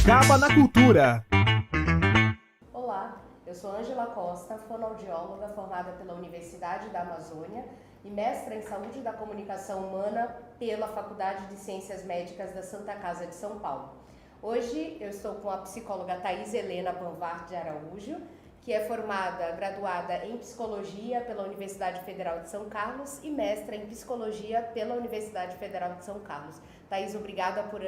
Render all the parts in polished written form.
Sorocaba na Cultura. Olá, eu sou Ângela Costa, fonoaudióloga formada pela Universidade da Amazônia e mestra em Saúde da Comunicação Humana pela Faculdade de Ciências Médicas da Santa Casa de São Paulo. Hoje eu estou com a psicóloga Thais Helena Banvard de Araújo, que é graduada em Psicologia pela Universidade Federal de São Carlos e mestra em Psicologia pela Universidade Federal de São Carlos. Thais, obrigada por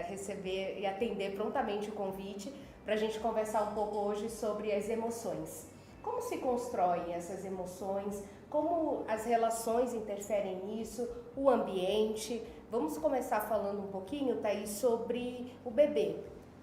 receber e atender prontamente o convite para a gente conversar um pouco hoje sobre as emoções. Como se constroem essas emoções, como as relações interferem nisso, o ambiente. Vamos começar falando um pouquinho, Thais, sobre o bebê.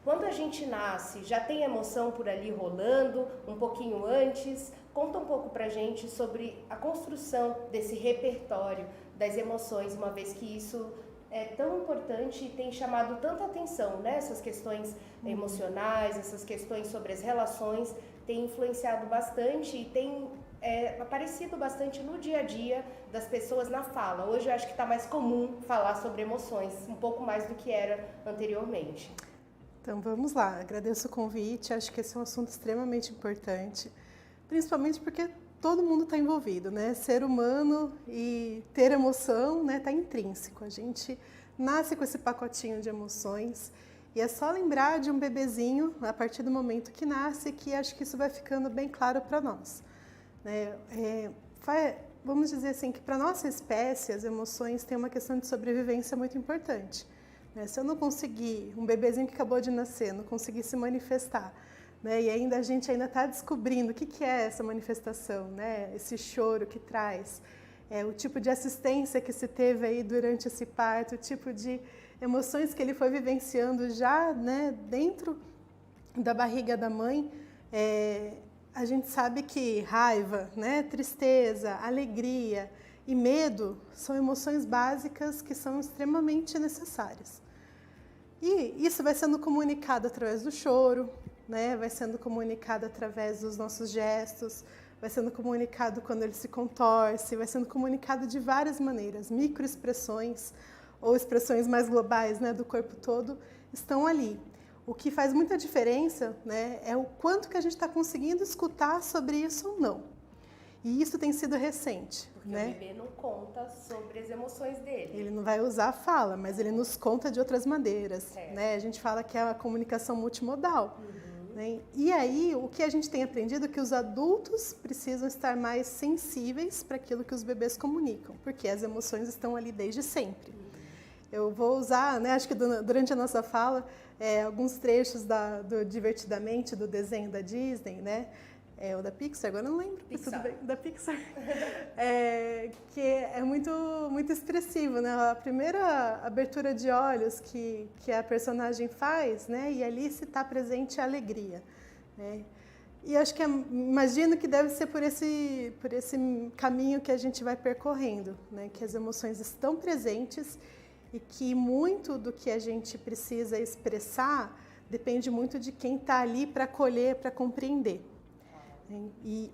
Quando a gente nasce, já tem emoção por ali rolando, um pouquinho antes? Conta um pouco pra gente sobre a construção desse repertório das emoções, uma vez que isso é tão importante e tem chamado tanta atenção, né? Essas questões emocionais, essas questões sobre as relações, tem influenciado bastante e tem aparecido bastante no dia a dia das pessoas na fala. Hoje eu acho que está mais comum falar sobre emoções, um pouco mais do que era anteriormente. Então vamos lá, agradeço o convite, acho que esse é um assunto extremamente importante, principalmente porque todo mundo está envolvido, né? Ser humano e ter emoção, né, está intrínseco. A gente nasce com esse pacotinho de emoções e é só lembrar de um bebezinho a partir do momento que nasce que acho que isso vai ficando bem claro para nós, né? Vamos dizer assim que para nossa espécie as emoções têm uma questão de sobrevivência muito importante. Se eu não conseguir, um bebezinho que acabou de nascer, não conseguir se manifestar, né, e ainda a gente ainda está descobrindo o que é essa manifestação, né, esse choro que traz, o tipo de assistência que se teve aí durante esse parto, o tipo de emoções que ele foi vivenciando já, né, dentro da barriga da mãe. A gente sabe que raiva, né, tristeza, alegria e medo são emoções básicas que são extremamente necessárias. E isso vai sendo comunicado através do choro, né? Vai sendo comunicado através dos nossos gestos, vai sendo comunicado quando ele se contorce, vai sendo comunicado de várias maneiras. Microexpressões ou expressões mais globais, né, do corpo todo estão ali. O que faz muita diferença, né, é o quanto que a gente está conseguindo escutar sobre isso ou não. E isso tem sido recente. Porque né? O bebê não conta sobre as emoções dele. Ele não vai usar a fala, mas ele nos conta de outras maneiras. Né? A gente fala que é a comunicação multimodal. Né? E aí, o que a gente tem aprendido é que os adultos precisam estar mais sensíveis para aquilo que os bebês comunicam, porque as emoções estão ali desde sempre. Eu vou usar, né, acho que durante a nossa fala, alguns trechos do Divertidamente, do desenho da Disney, né? Ou da Pixar, agora eu não lembro, tudo bem, da Pixar, que é muito, muito expressivo, né? A primeira abertura de olhos que a personagem faz, né? E ali se está presente a alegria, né? E acho que imagino que deve ser por esse caminho que a gente vai percorrendo, né? Que as emoções estão presentes e que muito do que a gente precisa expressar depende muito de quem está ali para acolher, para compreender. E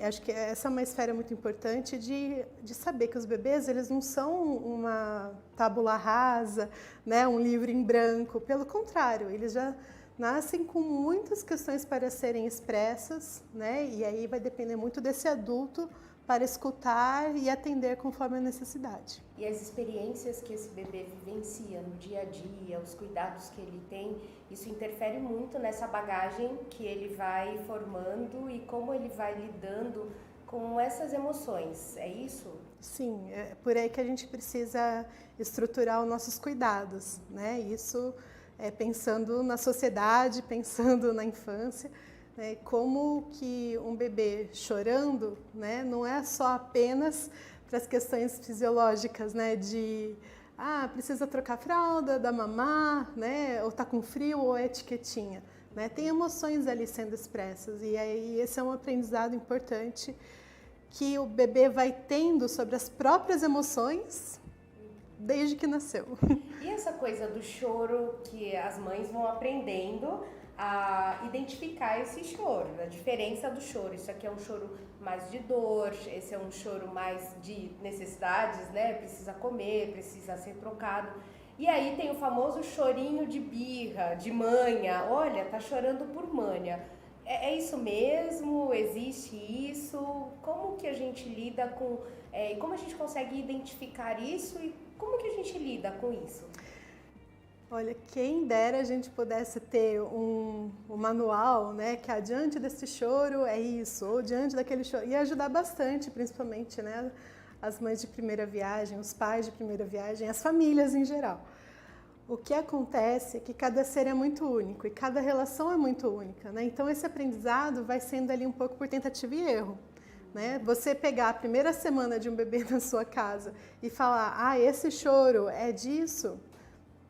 acho que essa é uma esfera muito importante de saber que os bebês, eles não são uma tábula rasa, né, um livro em branco. Pelo contrário, eles já nascem com muitas questões para serem expressas, né, e aí vai depender muito desse adulto para escutar e atender conforme a necessidade. E as experiências que esse bebê vivencia no dia a dia, os cuidados que ele tem, isso interfere muito nessa bagagem que ele vai formando e como ele vai lidando com essas emoções, é isso? Sim, é por aí que a gente precisa estruturar os nossos cuidados, né? Isso pensando na sociedade, pensando na infância. Como que um bebê chorando, né, não é só apenas para as questões fisiológicas, né, de precisa trocar a fralda, dar mamar, né, ou tá com frio, ou é etiquetinha, né? Tem emoções ali sendo expressas e aí esse é um aprendizado importante que o bebê vai tendo sobre as próprias emoções desde que nasceu. E essa coisa do choro que as mães vão aprendendo a identificar esse choro, a diferença do choro. Isso aqui é um choro mais de dor, esse é um choro mais de necessidades, né? Precisa comer, precisa ser trocado. E aí tem o famoso chorinho de birra, de manha. Olha, tá chorando por manha. É isso mesmo? Existe isso? Como que a gente lida com... como a gente consegue identificar isso e como que a gente lida com isso? Olha, quem dera a gente pudesse ter um manual, né, que diante desse choro é isso, ou diante daquele choro. Ia ajudar bastante, principalmente, né, as mães de primeira viagem, os pais de primeira viagem, as famílias em geral. O que acontece é que cada ser é muito único e cada relação é muito única, né? Então esse aprendizado vai sendo ali um pouco por tentativa e erro, né? Você pegar a primeira semana de um bebê na sua casa e falar, esse choro é disso,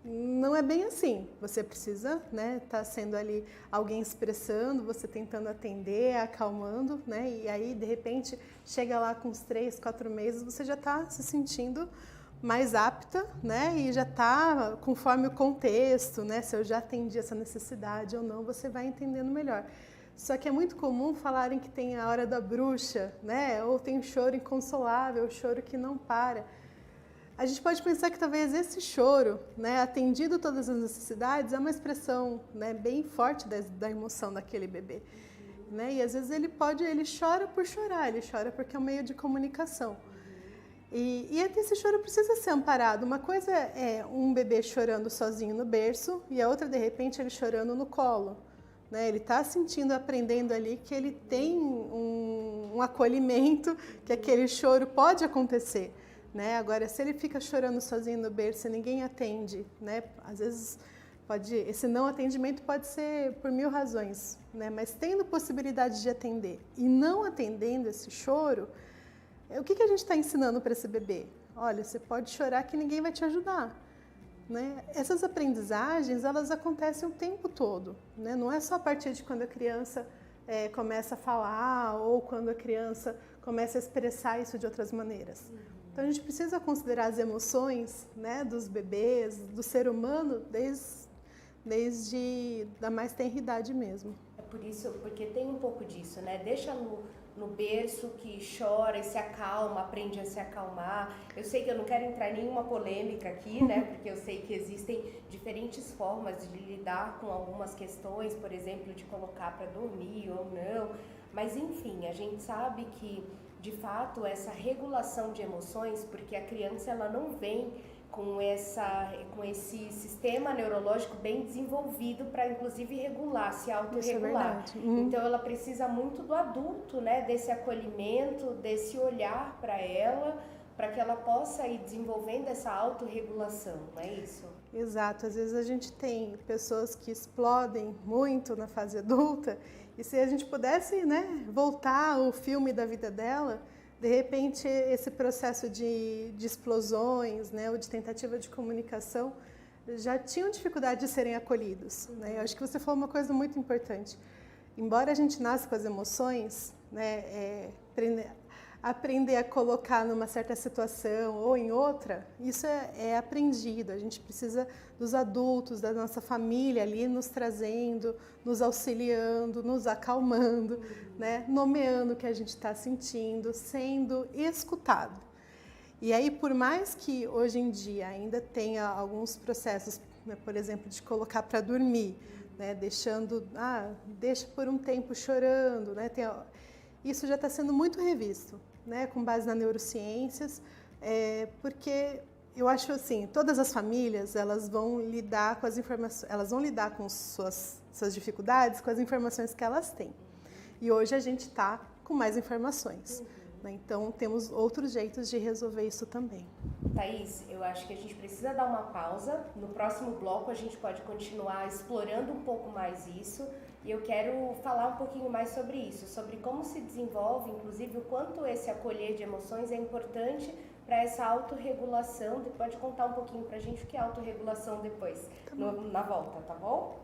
não é bem assim. Você precisa, né, tá sendo ali alguém expressando, você tentando atender, acalmando, né? E aí de repente chega lá com uns 3, 4 meses, você já está se sentindo mais apta, né? E já está conforme o contexto, né? Se eu já atendi essa necessidade ou não, você vai entendendo melhor. Só que é muito comum falarem que tem a hora da bruxa, né? Ou tem um choro inconsolável, o choro que não para. A gente pode pensar que talvez esse choro, né, atendido todas as necessidades, é uma expressão, né, bem forte da emoção daquele bebê, né? E às vezes ele chora por chorar, ele chora porque é um meio de comunicação. E até esse choro precisa ser amparado. Uma coisa é um bebê chorando sozinho no berço e a outra, de repente, ele chorando no colo, né? Ele está sentindo, aprendendo ali que ele tem um acolhimento, que aquele choro pode acontecer, né? Agora, se ele fica chorando sozinho no berço e ninguém atende, né? Às vezes esse não atendimento pode ser por 1000 razões, né? Mas tendo possibilidade de atender e não atendendo esse choro, o que a gente está ensinando para esse bebê? Olha, você pode chorar que ninguém vai te ajudar, né? Essas aprendizagens, elas acontecem o tempo todo, né? Não é só a partir de quando a criança começa a falar ou quando a criança começa a expressar isso de outras maneiras. Então a gente precisa considerar as emoções, né, dos bebês, do ser humano, desde da mais tenra idade mesmo. É por isso, porque tem um pouco disso, né? Deixa no berço que chora e se acalma, aprende a se acalmar. Eu sei que eu não quero entrar em nenhuma polêmica aqui, né? Porque eu sei que existem diferentes formas de lidar com algumas questões, por exemplo, de colocar para dormir ou não. Mas enfim, a gente sabe que, de fato, essa regulação de emoções, porque a criança ela não vem com esse sistema neurológico bem desenvolvido para, inclusive, regular, se autorregular. Então, ela precisa muito do adulto, né? Desse acolhimento, desse olhar para ela, para que ela possa ir desenvolvendo essa autorregulação, não é isso? Exato. Às vezes a gente tem pessoas que explodem muito na fase adulta e se a gente pudesse, né, voltar o filme da vida dela, de repente, esse processo de explosões, né, ou de tentativa de comunicação, já tinham dificuldade de serem acolhidos, né? Eu acho que você falou uma coisa muito importante. Embora a gente nasça com as emoções, né, aprender a colocar numa certa situação ou em outra, isso é aprendido. A gente precisa dos adultos, da nossa família ali nos trazendo, nos auxiliando, nos acalmando, né? Nomeando o que a gente está sentindo, sendo escutado. E aí, por mais que hoje em dia ainda tenha alguns processos, né, por exemplo, de colocar para dormir, né, deixa por um tempo chorando, né, isso já está sendo muito revisto, né, com base nas neurociências, porque eu acho assim, todas as famílias elas vão lidar com as informações, elas vão lidar com suas dificuldades com as informações que elas têm. E hoje a gente está com mais informações, né, então temos outros jeitos de resolver isso também. Thaís, eu acho que a gente precisa dar uma pausa. No próximo bloco a gente pode continuar explorando um pouco mais isso. E eu quero falar um pouquinho mais sobre isso, sobre como se desenvolve, inclusive o quanto esse acolher de emoções é importante para essa autorregulação. Você pode contar um pouquinho para a gente o que é autorregulação depois, na volta, tá bom?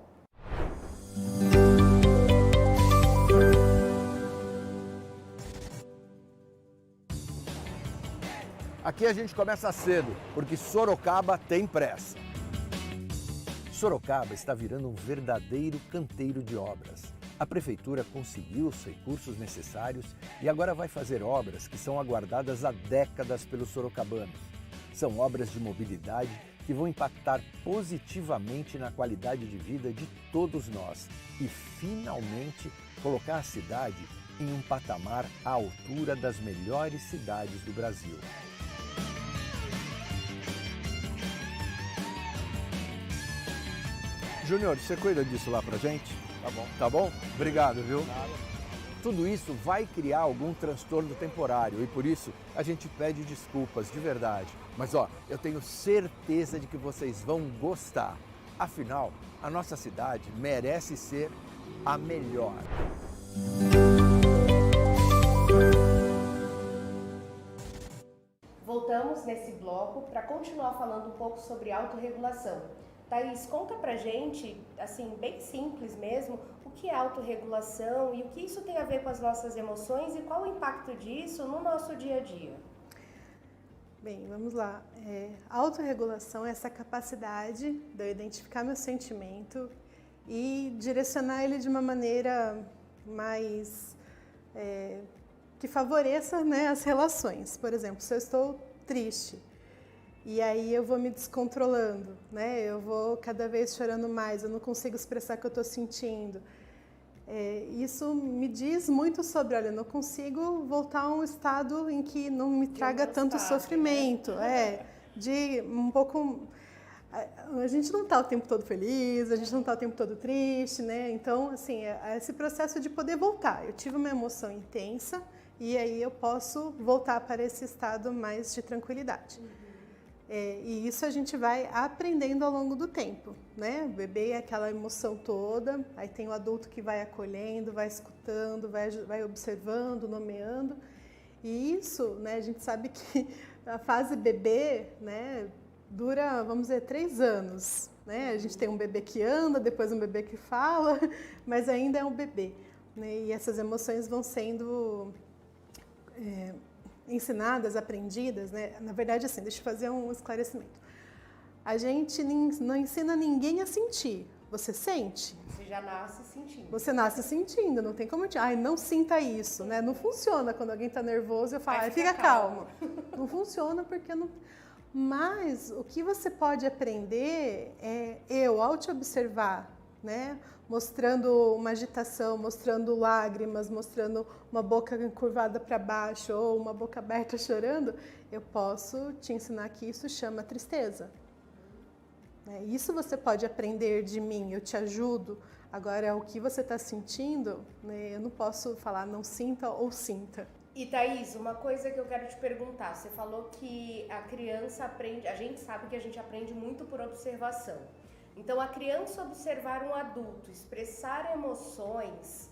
Aqui a gente começa cedo, porque Sorocaba tem pressa. Sorocaba está virando um verdadeiro canteiro de obras. A prefeitura conseguiu os recursos necessários e agora vai fazer obras que são aguardadas há décadas pelos sorocabanos. São obras de mobilidade que vão impactar positivamente na qualidade de vida de todos nós e, finalmente, colocar a cidade em um patamar à altura das melhores cidades do Brasil. Júnior, você cuida disso lá pra gente? Tá bom. Tá bom? Obrigado, viu? Nada. Tudo isso vai criar algum transtorno temporário e por isso a gente pede desculpas de verdade. Mas ó, eu tenho certeza de que vocês vão gostar. Afinal, a nossa cidade merece ser a melhor. Voltamos nesse bloco para continuar falando um pouco sobre autorregulação. Thaís, conta pra gente, assim, bem simples mesmo, o que é autorregulação e o que isso tem a ver com as nossas emoções e qual o impacto disso no nosso dia a dia. Bem, vamos lá. A autorregulação é essa capacidade de eu identificar meu sentimento e direcionar ele de uma maneira mais que favoreça, né, as relações. Por exemplo, se eu estou triste, e aí eu vou me descontrolando, né? Eu vou cada vez chorando mais, eu não consigo expressar o que eu estou sentindo. Isso me diz muito sobre, olha, eu não consigo voltar a um estado em que não me traga tanto sofrimento. Né? De um pouco... A gente não está o tempo todo feliz, a gente não está o tempo todo triste, né? Então, assim, é esse processo de poder voltar. Eu tive uma emoção intensa e aí eu posso voltar para esse estado mais de tranquilidade. E isso a gente vai aprendendo ao longo do tempo, né? O bebê é aquela emoção toda, aí tem o adulto que vai acolhendo, vai escutando, vai observando, nomeando. E isso, né, a gente sabe que a fase bebê, né, dura, vamos dizer, 3 anos. Né? A gente tem um bebê que anda, depois um bebê que fala, mas ainda é um bebê. Né? E essas emoções vão sendo... ensinadas, aprendidas, né? Na verdade, assim, deixa eu fazer um esclarecimento. A gente não ensina ninguém a sentir. Você sente? Você já nasce sentindo. Você nasce sentindo, não tem como... Ai, não sinta isso, né? Não funciona quando alguém está nervoso, eu falo, fica calmo. Não funciona porque não... Mas o que você pode aprender ao te observar, né? Mostrando uma agitação, mostrando lágrimas, mostrando uma boca curvada para baixo ou uma boca aberta chorando, eu posso te ensinar que isso chama tristeza. Isso você pode aprender de mim, eu te ajudo. Agora, o que você está sentindo, né, eu não posso falar não sinta ou sinta. E Thaís, uma coisa que eu quero te perguntar, você falou que a criança aprende, a gente sabe que a gente aprende muito por observação. Então, a criança observar um adulto, expressar emoções,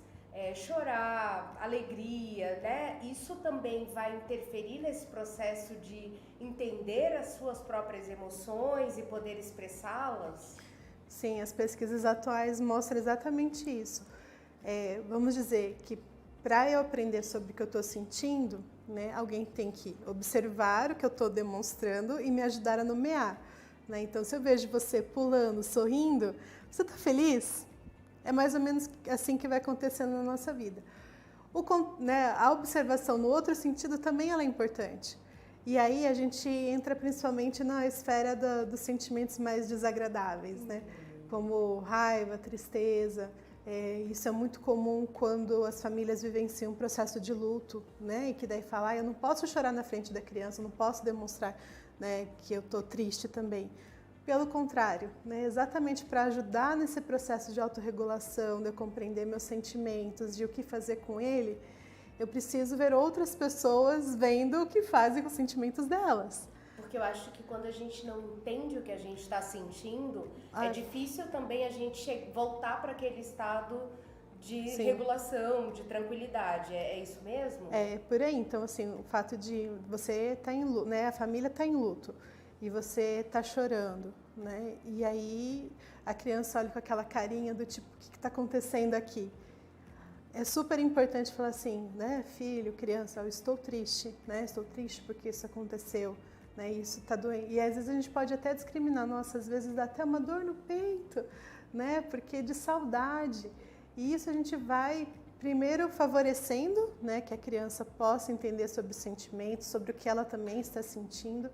chorar, alegria, né? Isso também vai interferir nesse processo de entender as suas próprias emoções e poder expressá-las? Sim, as pesquisas atuais mostram exatamente isso. Vamos dizer que para eu aprender sobre o que eu estou sentindo, né, alguém tem que observar o que eu estou demonstrando e me ajudar a nomear. Então, se eu vejo você pulando, sorrindo, você está feliz? É mais ou menos assim que vai acontecendo na nossa vida. A observação no outro sentido também ela é importante. E aí a gente entra principalmente na esfera dos sentimentos mais desagradáveis, né? Como raiva, tristeza. Isso é muito comum quando as famílias vivenciam um processo de luto, né? E que daí fala, eu não posso chorar na frente da criança, eu não posso demonstrar, né, que eu estou triste também. Pelo contrário, né, exatamente para ajudar nesse processo de autorregulação, de eu compreender meus sentimentos, de o que fazer com ele, eu preciso ver outras pessoas vendo o que fazem com os sentimentos delas. Porque eu acho que quando a gente não entende o que a gente está sentindo, é difícil também a gente voltar para aquele estado de Sim. regulação, de tranquilidade. É isso mesmo? É, por aí. Então, assim, o fato de você estar em luto, né? A família está em luto e você está chorando, né? E aí a criança olha com aquela carinha do tipo, o que está acontecendo aqui? É super importante falar assim, né? Filho, criança, eu estou triste, né? Estou triste porque isso aconteceu, né? Isso está doendo. E às vezes a gente pode até discriminar, nossa, às vezes dá até uma dor no peito, né? Porque de saudade. E isso a gente vai primeiro favorecendo, né, que a criança possa entender sobre os sentimentos, sobre o que ela também está sentindo.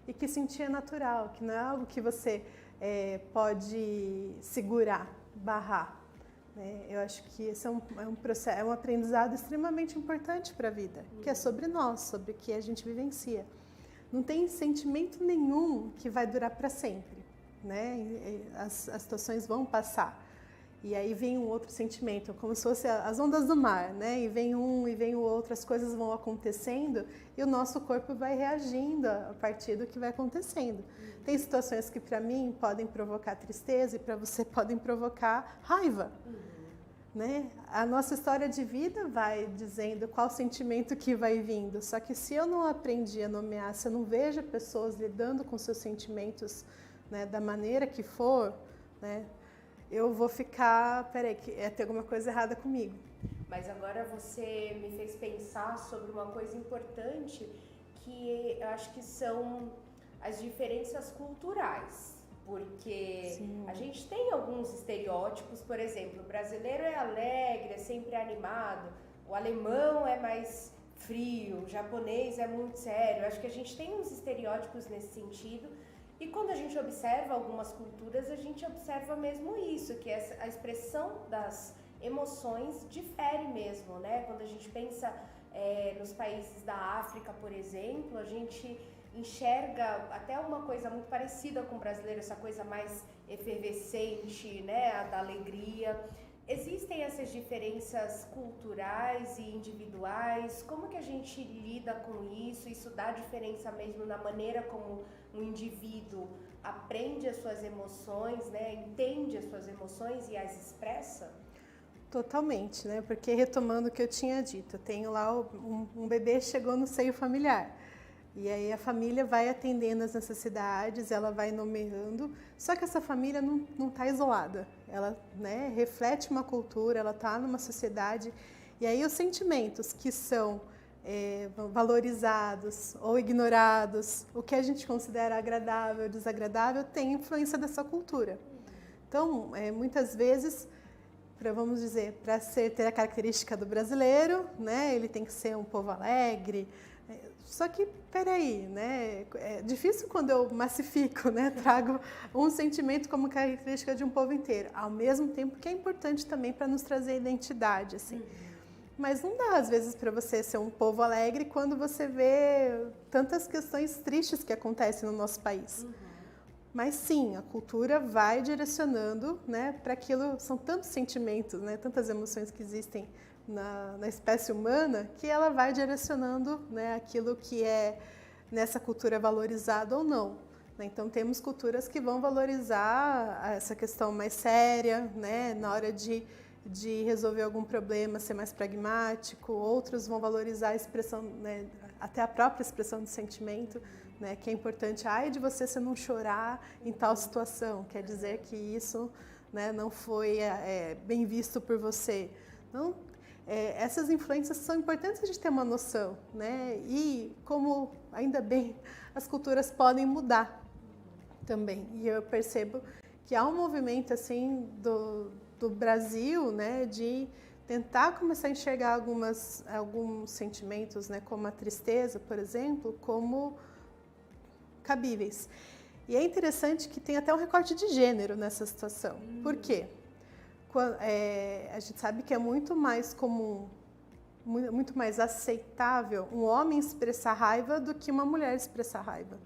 e que sentir é natural, que não é algo que você pode segurar, barrar. Né? Eu acho que esse é um aprendizado extremamente importante para a vida, que é sobre nós, sobre o que a gente vivencia. Não tem sentimento nenhum que vai durar para sempre, né? As situações vão passar. E aí vem um outro sentimento, como se fossem as ondas do mar, né? E vem um e vem o outro, as coisas vão acontecendo e o nosso corpo vai reagindo a partir do que vai acontecendo. Tem situações que para mim podem provocar tristeza e para você podem provocar raiva. Né? A nossa história de vida vai dizendo qual sentimento que vai vindo. Só que se eu não aprendi a nomear, se eu não vejo pessoas lidando com seus sentimentos, né, da maneira que for, né, eu vou ficar, peraí, tem alguma coisa errada comigo. Mas agora você me fez pensar sobre uma coisa importante, que eu acho que são as diferenças culturais. Porque Sim. A gente tem alguns estereótipos, por exemplo, o brasileiro é alegre, é sempre animado, o alemão é mais frio, o japonês é muito sério. Acho que a gente tem uns estereótipos nesse sentido. E quando a gente observa algumas culturas, a gente observa mesmo isso, que a expressão das emoções difere mesmo, né? Quando a gente pensa nos países da África, por exemplo, a gente enxerga até uma coisa muito parecida com o brasileiro, essa coisa mais efervescente, né? A da alegria. Existem essas diferenças culturais e individuais? Como que a gente lida com isso? Isso dá diferença mesmo na maneira como um indivíduo aprende as suas emoções, né? Entende as suas emoções e as expressa? Totalmente, né? Porque retomando o que eu tinha dito, eu tenho lá um bebê chegou no seio familiar. E aí a família vai atendendo as necessidades, ela vai nomeando, só que essa família não está isolada, ela, né, reflete uma cultura, ela está numa sociedade, e aí os sentimentos que são valorizados ou ignorados, o que a gente considera agradável, desagradável, tem influência dessa cultura. Então, muitas vezes, vamos dizer, para ter a característica do brasileiro, né, ele tem que ser um povo alegre. Só que, peraí, né? É difícil quando eu massifico, né? Trago um sentimento como característica de um povo inteiro, ao mesmo tempo que é importante também para nos trazer identidade, assim. Mas não dá, às vezes, para você ser um povo alegre quando você vê tantas questões tristes que acontecem no nosso país. Mas sim, a cultura vai direcionando, né? Para aquilo, são tantos sentimentos, né? Tantas emoções que existem na espécie humana, que ela vai direcionando, né, aquilo que é nessa cultura valorizado ou não. Né? Então temos culturas que vão valorizar essa questão mais séria, né, na hora de resolver algum problema, ser mais pragmático. Outros vão valorizar a expressão, né, até a própria expressão do sentimento, né, que é importante. Ai de você se não chorar em tal situação, quer dizer que isso, né, não foi bem visto por você. Não, essas influências são importantes a gente ter uma noção, né? E como, ainda bem, as culturas podem mudar também. E eu percebo que há um movimento assim do Brasil, né, de tentar começar a enxergar alguns sentimentos, né, como a tristeza, por exemplo, como cabíveis. E é interessante que tem até um recorte de gênero nessa situação. Por quê? A gente sabe que é muito mais comum, muito mais aceitável um homem expressar raiva do que uma mulher expressar raiva.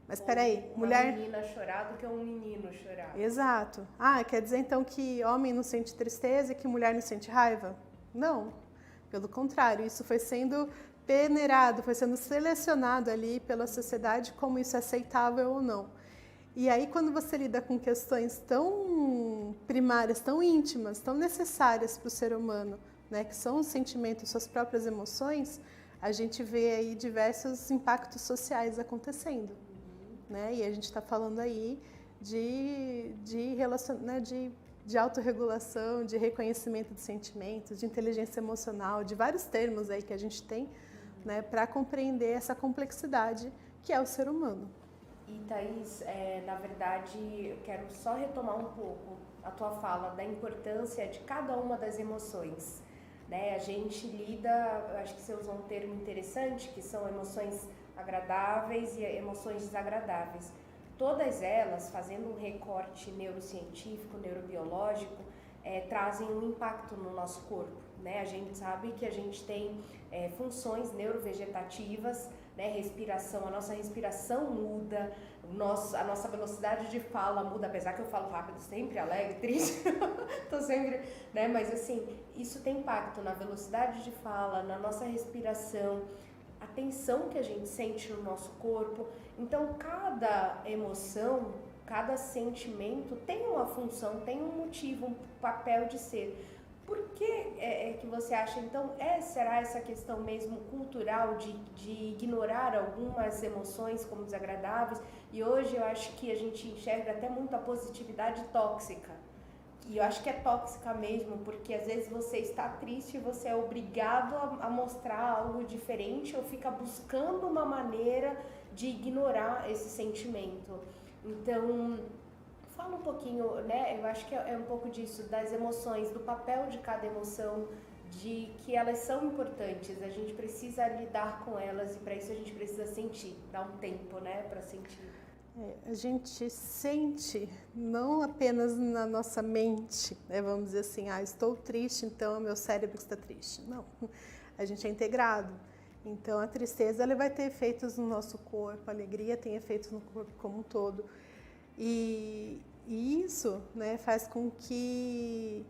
Mas peraí, mulher... Uma menina chorar do que um menino chorar. Exato. Quer dizer então que homem não sente tristeza e que mulher não sente raiva? Não. Pelo contrário, isso foi sendo peneirado, foi sendo selecionado ali pela sociedade como isso é aceitável ou não. E aí, quando você lida com questões tão primárias, tão íntimas, tão necessárias para o ser humano, né, que são os sentimentos, suas próprias emoções, a gente vê aí diversos impactos sociais acontecendo. Né? E a gente está falando aí de autorregulação, de reconhecimento de sentimentos, de inteligência emocional, de vários termos aí que a gente tem, né, para compreender essa complexidade que é o ser humano. E Thaís, na verdade, eu quero só retomar um pouco a tua fala da importância de cada uma das emoções. Né? A gente lida, eu acho que você usou um termo interessante, que são emoções agradáveis e emoções desagradáveis. Todas elas, fazendo um recorte neurocientífico, neurobiológico, trazem um impacto no nosso corpo, né? A gente sabe que a gente tem funções neurovegetativas, né? Respiração, a nossa respiração muda, a nossa velocidade de fala muda, apesar que eu falo rápido, sempre alegre, triste, tô sempre, né? Mas assim, isso tem impacto na velocidade de fala, na nossa respiração, a tensão que a gente sente no nosso corpo. Então, cada emoção, cada sentimento tem uma função, tem um motivo, um papel de ser. Por que que você acha, então, será essa questão mesmo cultural de ignorar algumas emoções como desagradáveis? E hoje eu acho que a gente enxerga até muito a positividade tóxica. E eu acho que é tóxica mesmo, porque às vezes você está triste e você é obrigado a mostrar algo diferente ou fica buscando uma maneira de ignorar esse sentimento. Então, fala um pouquinho, né? Eu acho que é um pouco disso, das emoções, do papel de cada emoção, de que elas são importantes, a gente precisa lidar com elas e para isso a gente precisa sentir, dar um tempo, né, para sentir. A gente sente não apenas na nossa mente, né? Vamos dizer assim, estou triste, então é o meu cérebro que está triste. Não, a gente é integrado. Então a tristeza ela vai ter efeitos no nosso corpo, a alegria tem efeitos no corpo como um todo. E isso, né, faz com que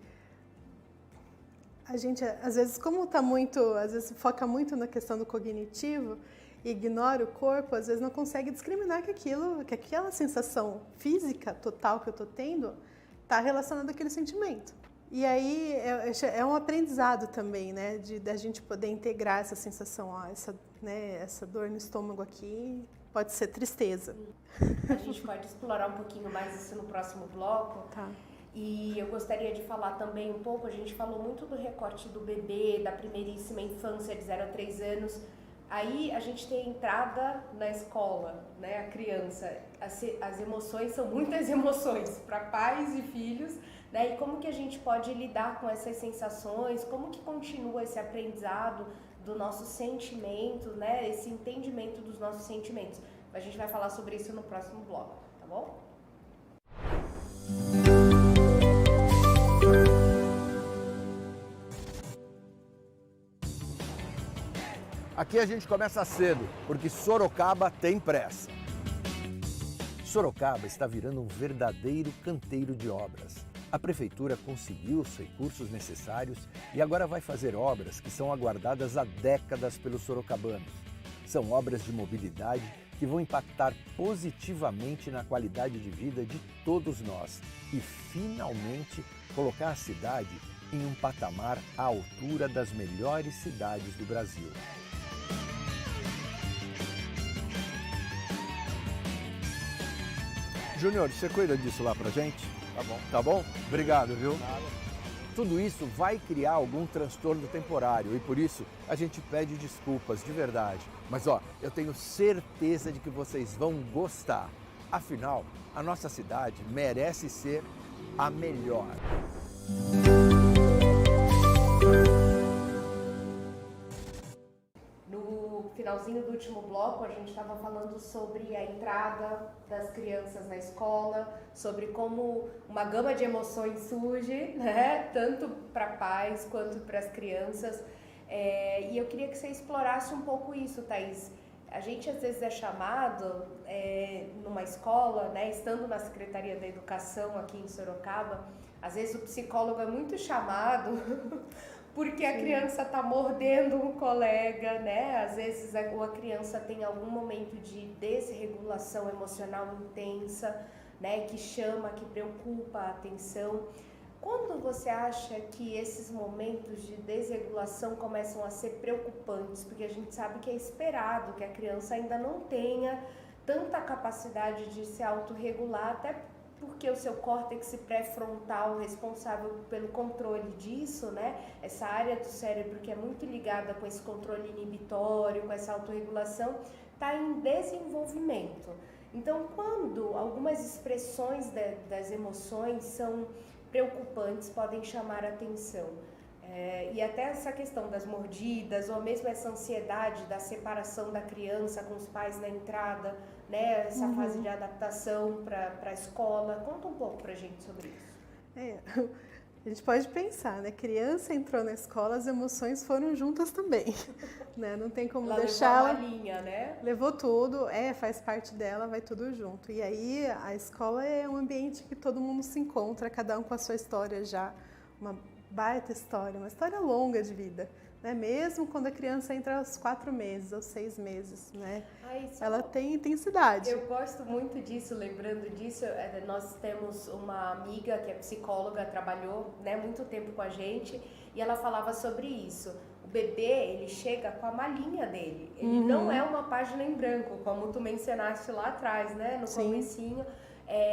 a gente, às vezes, como está muito, às vezes foca muito na questão do cognitivo, ignora o corpo, às vezes não consegue discriminar que aquela sensação física total que eu estou tendo está relacionada àquele sentimento. E aí é um aprendizado também, né, da gente poder integrar essa sensação, essa dor no estômago aqui pode ser tristeza. A gente pode explorar um pouquinho mais isso no próximo bloco. Tá. E eu gostaria de falar também um pouco, a gente falou muito do recorte do bebê, da primeiríssima infância de 0 a 3 anos. Aí a gente tem a entrada na escola, né, a criança, as emoções são muitas emoções para pais e filhos, né, e como que a gente pode lidar com essas sensações, como que continua esse aprendizado do nosso sentimento, né, esse entendimento dos nossos sentimentos. A gente vai falar sobre isso no próximo bloco, tá bom? Aqui a gente começa cedo, porque Sorocaba tem pressa. Sorocaba está virando um verdadeiro canteiro de obras. A prefeitura conseguiu os recursos necessários e agora vai fazer obras que são aguardadas há décadas pelos sorocabanos. São obras de mobilidade que vão impactar positivamente na qualidade de vida de todos nós e, finalmente, colocar a cidade em um patamar à altura das melhores cidades do Brasil. Júnior, você cuida disso lá pra gente? Tá bom. Tá bom? Obrigado, viu? Nada. Tudo isso vai criar algum transtorno temporário e por isso a gente pede desculpas de verdade. Mas eu tenho certeza de que vocês vão gostar. Afinal, a nossa cidade merece ser a melhor. No finalzinho do último bloco, a gente estava falando sobre a entrada das crianças na escola, sobre como uma gama de emoções surge, né? Tanto para pais quanto para as crianças. E eu queria que você explorasse um pouco isso, Thaís. A gente às vezes é chamado numa escola, né? Estando na Secretaria da Educação aqui em Sorocaba, às vezes o psicólogo é muito chamado porque a criança está mordendo um colega, né? Às vezes a criança tem algum momento de desregulação emocional intensa, né? Que chama, que preocupa a atenção. Quando você acha que esses momentos de desregulação começam a ser preocupantes? Porque a gente sabe que é esperado que a criança ainda não tenha tanta capacidade de se autorregular, até porque o seu córtex pré-frontal responsável pelo controle disso, né? Essa área do cérebro que é muito ligada com esse controle inibitório, com essa autorregulação, está em desenvolvimento. Então, quando algumas expressões das emoções são preocupantes, podem chamar a atenção, E até essa questão das mordidas, ou mesmo essa ansiedade da separação da criança com os pais na entrada, né? Essa fase de adaptação para a escola. Conta um pouco pra gente sobre isso. A gente pode pensar, né? Criança entrou na escola, as emoções foram juntas também, né? Não tem como deixar ela... Levou a linha, né? Levou tudo, faz parte dela, vai tudo junto. E aí a escola é um ambiente que todo mundo se encontra, cada um com a sua história já, uma baita história, uma história longa de vida, né? Mesmo quando a criança entra aos 4 meses, aos 6 meses, né? Ela tem intensidade. Eu gosto muito disso, lembrando disso, nós temos uma amiga que é psicóloga, trabalhou, né, muito tempo com a gente, e ela falava sobre isso. O bebê, ele chega com a malinha dele, ele não é uma página em branco, como tu mencionaste lá atrás, né, no comecinho.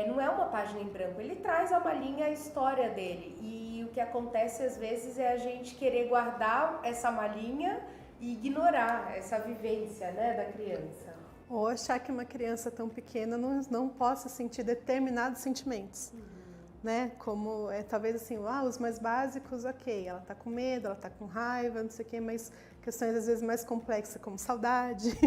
Não é uma página em branco, ele traz a malinha, a história dele, e o que acontece às vezes é a gente querer guardar essa malinha e ignorar essa vivência, né, da criança. Ou achar que uma criança tão pequena não possa sentir determinados sentimentos, né, como talvez assim, os mais básicos, ok, ela tá com medo, ela tá com raiva, não sei o quê, mas questões às vezes mais complexas como saudade,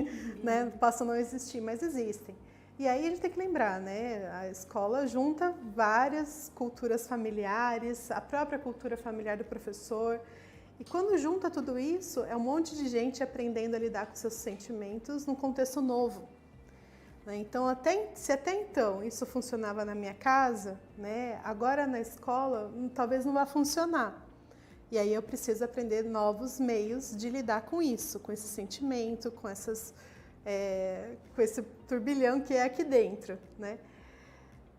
né, possam não existir, mas existem. E aí a gente tem que lembrar, né, a escola junta várias culturas familiares, a própria cultura familiar do professor, e quando junta tudo isso, é um monte de gente aprendendo a lidar com seus sentimentos num contexto novo. Né? Então, se até então isso funcionava na minha casa, né, agora na escola talvez não vá funcionar. E aí eu preciso aprender novos meios de lidar com isso, com esse sentimento, com esse turbilhão que é aqui dentro, né?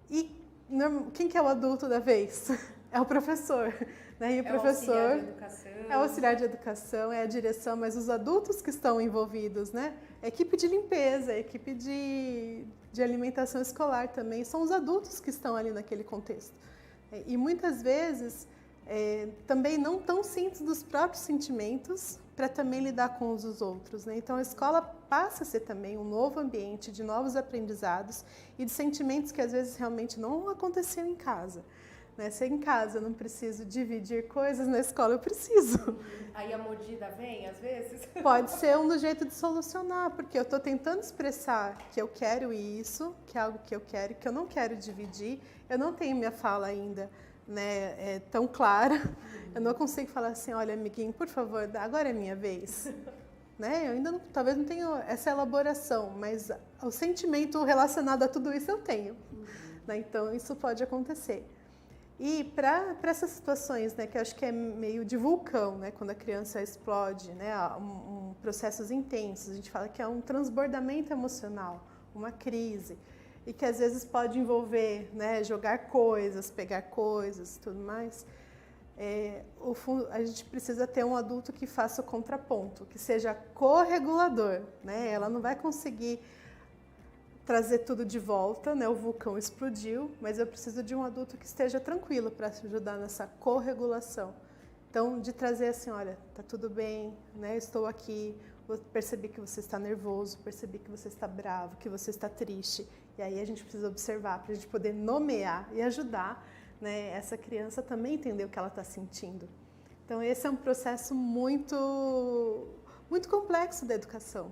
E quem que é o adulto da vez? É o professor, né? E o professor é o auxiliar de educação, é a direção, mas os adultos que estão envolvidos, né? A equipe de limpeza, a equipe de alimentação escolar também, são os adultos que estão ali naquele contexto. E muitas vezes também não tão cientes dos próprios sentimentos para também lidar com os dos outros, né? Então a escola passa a ser também um novo ambiente de novos aprendizados e de sentimentos que às vezes realmente não aconteciam em casa. Né? Se em casa eu não preciso dividir coisas, na escola eu preciso. Aí a mordida vem, às vezes? Pode ser um jeito de solucionar, porque eu estou tentando expressar que eu quero isso, que é algo que eu quero, que eu não quero dividir, eu não tenho minha fala ainda, né, tão clara, eu não consigo falar assim, olha, amiguinho, por favor, agora é minha vez. Né? Eu ainda talvez não tenho essa elaboração, mas o sentimento relacionado a tudo isso eu tenho. Né? Então, isso pode acontecer. E para essas situações, né, que eu acho que é meio de vulcão, né, quando a criança explode, né, processos intensos, a gente fala que é um transbordamento emocional, uma crise, e que às vezes pode envolver, né, jogar coisas, pegar coisas, tudo mais. A gente precisa ter um adulto que faça o contraponto, que seja corregulador, né? Ela não vai conseguir trazer tudo de volta, né? O vulcão explodiu, mas eu preciso de um adulto que esteja tranquilo para ajudar nessa corregulação. Então, de trazer assim, olha, tá tudo bem, né? Estou aqui, percebi que você está nervoso, percebi que você está bravo, que você está triste. E aí a gente precisa observar para a gente poder nomear e ajudar, né, essa criança também entender o que ela está sentindo. Então, esse é um processo muito, muito complexo da educação,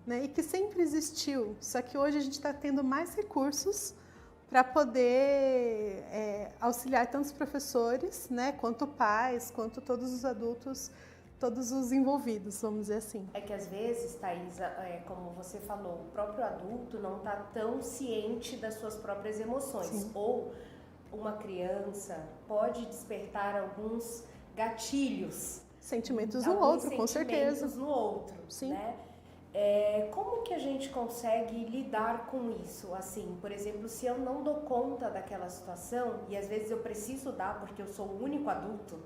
né, e que sempre existiu, só que hoje a gente está tendo mais recursos para poder auxiliar tanto os professores, né, quanto pais, quanto todos os adultos, todos os envolvidos, vamos dizer assim. É que às vezes, Thaisa, como você falou, o próprio adulto não está tão ciente das suas próprias emoções. Sim. Ou uma criança pode despertar alguns gatilhos. Sentimentos no outro, com certeza. Sentimentos no outro, sim. Né? Como que a gente consegue lidar com isso? Assim, por exemplo, se eu não dou conta daquela situação, e às vezes eu preciso dar porque eu sou o único adulto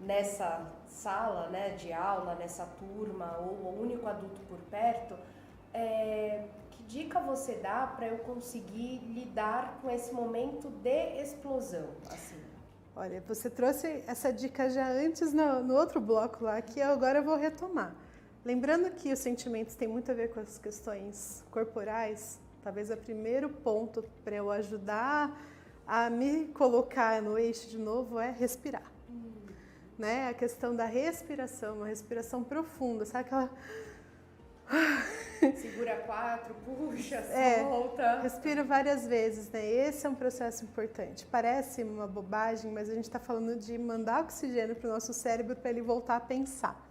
nessa sala, né, de aula, nessa turma, ou o único adulto por perto, que dica você dá para eu conseguir lidar com esse momento de explosão? Assim? Olha, você trouxe essa dica já antes no outro bloco lá, que agora eu vou retomar. Lembrando que os sentimentos têm muito a ver com as questões corporais, talvez o primeiro ponto para eu ajudar a me colocar no eixo de novo é respirar. né? A questão da respiração, uma respiração profunda, sabe aquela... Segura 4, puxa, solta. Respira várias vezes, né? Esse é um processo importante. Parece uma bobagem, mas a gente está falando de mandar oxigênio para o nosso cérebro para ele voltar a pensar.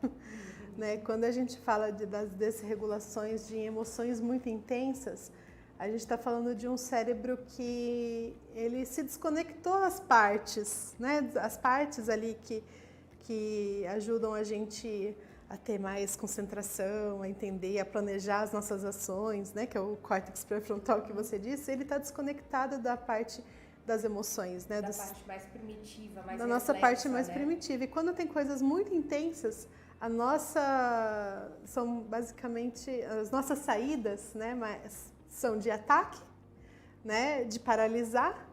Né? Quando a gente fala das desregulações de emoções muito intensas, a gente está falando de um cérebro que ele se desconectou às partes, né? As partes ali que ajudam a gente a ter mais concentração, a entender, a planejar as nossas ações, né? Que é o córtex pré-frontal que você disse, ele está desconectado da parte das emoções, né? Da parte mais primitiva, mais da nossa reflexa, parte mais primitiva. E quando tem coisas muito intensas, são basicamente as nossas saídas, né? São de ataque, né? De paralisar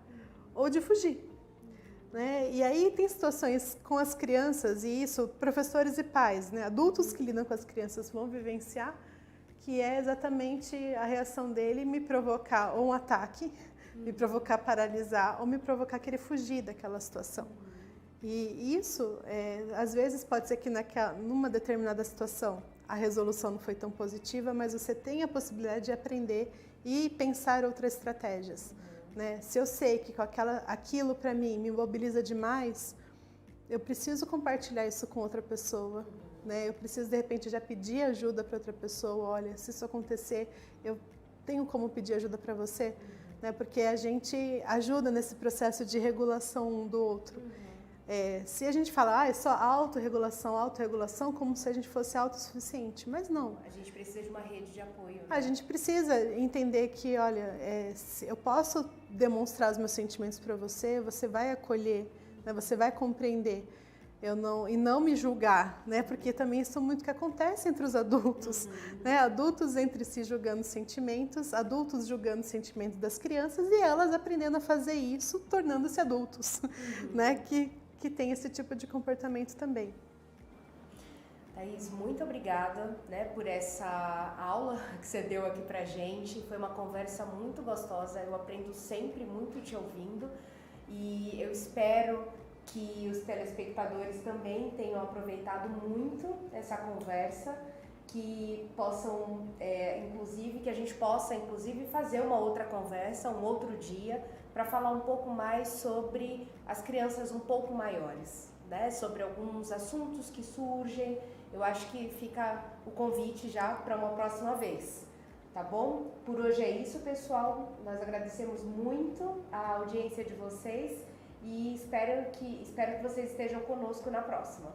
ou de fugir. Né? E aí tem situações com as crianças, e isso professores e pais, né? Adultos que lidam com as crianças vão vivenciar, que é exatamente a reação dele me provocar ou um ataque, me provocar paralisar, ou me provocar querer fugir daquela situação. E isso, às vezes, pode ser que numa determinada situação a resolução não foi tão positiva, mas você tem a possibilidade de aprender e pensar outras estratégias. Né? Se eu sei que aquilo para mim me mobiliza demais, eu preciso compartilhar isso com outra pessoa. Né? Eu preciso, de repente, já pedir ajuda para outra pessoa. Olha, se isso acontecer, eu tenho como pedir ajuda para você? Né? Porque a gente ajuda nesse processo de regulação um do outro. Se a gente fala, é só autorregulação, como se a gente fosse autossuficiente, mas não. A gente precisa de uma rede de apoio. Né? A gente precisa entender que, olha, eu posso demonstrar os meus sentimentos para você, você vai acolher, né, você vai compreender, e não me julgar, né, porque também isso é muito que acontece entre os adultos, né, adultos entre si julgando sentimentos, adultos julgando sentimentos das crianças e elas aprendendo a fazer isso, tornando-se adultos, né, que tem esse tipo de comportamento também. Thaís, muito obrigada, né, por essa aula que você deu aqui pra gente. Foi uma conversa muito gostosa, eu aprendo sempre muito te ouvindo e eu espero que os telespectadores também tenham aproveitado muito essa conversa, que possam, que a gente possa, inclusive, fazer uma outra conversa, um outro dia, para falar um pouco mais sobre as crianças um pouco maiores, né? Sobre alguns assuntos que surgem. Eu acho que fica o convite já para uma próxima vez, tá bom? Por hoje é isso, pessoal. Nós agradecemos muito a audiência de vocês e espero que vocês estejam conosco na próxima.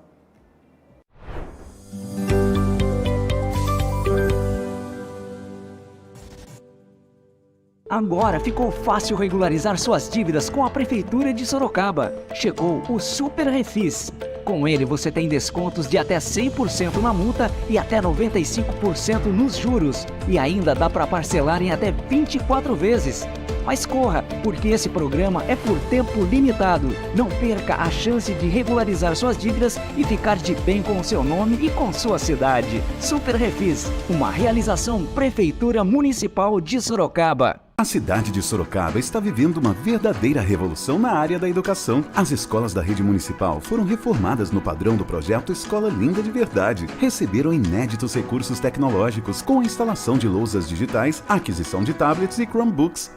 Agora ficou fácil regularizar suas dívidas com a Prefeitura de Sorocaba. Chegou o Super Refis. Com ele você tem descontos de até 100% na multa e até 95% nos juros. E ainda dá para parcelar em até 24 vezes. Mas corra, porque esse programa é por tempo limitado. Não perca a chance de regularizar suas dívidas e ficar de bem com o seu nome e com sua cidade. Super Refis, uma realização Prefeitura Municipal de Sorocaba. A cidade de Sorocaba está vivendo uma verdadeira revolução na área da educação. As escolas da rede municipal foram reformadas no padrão do projeto Escola Linda de Verdade. Receberam inéditos recursos tecnológicos com a instalação de lousas digitais, aquisição de tablets e Chromebooks.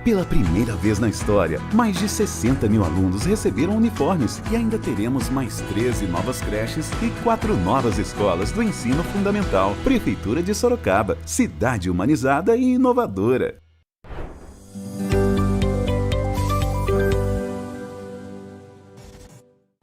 Pela primeira vez na história, mais de 60 mil alunos receberam uniformes e ainda teremos mais 13 novas creches e 4 novas escolas do ensino fundamental. Prefeitura de Sorocaba, cidade humanizada e inovadora.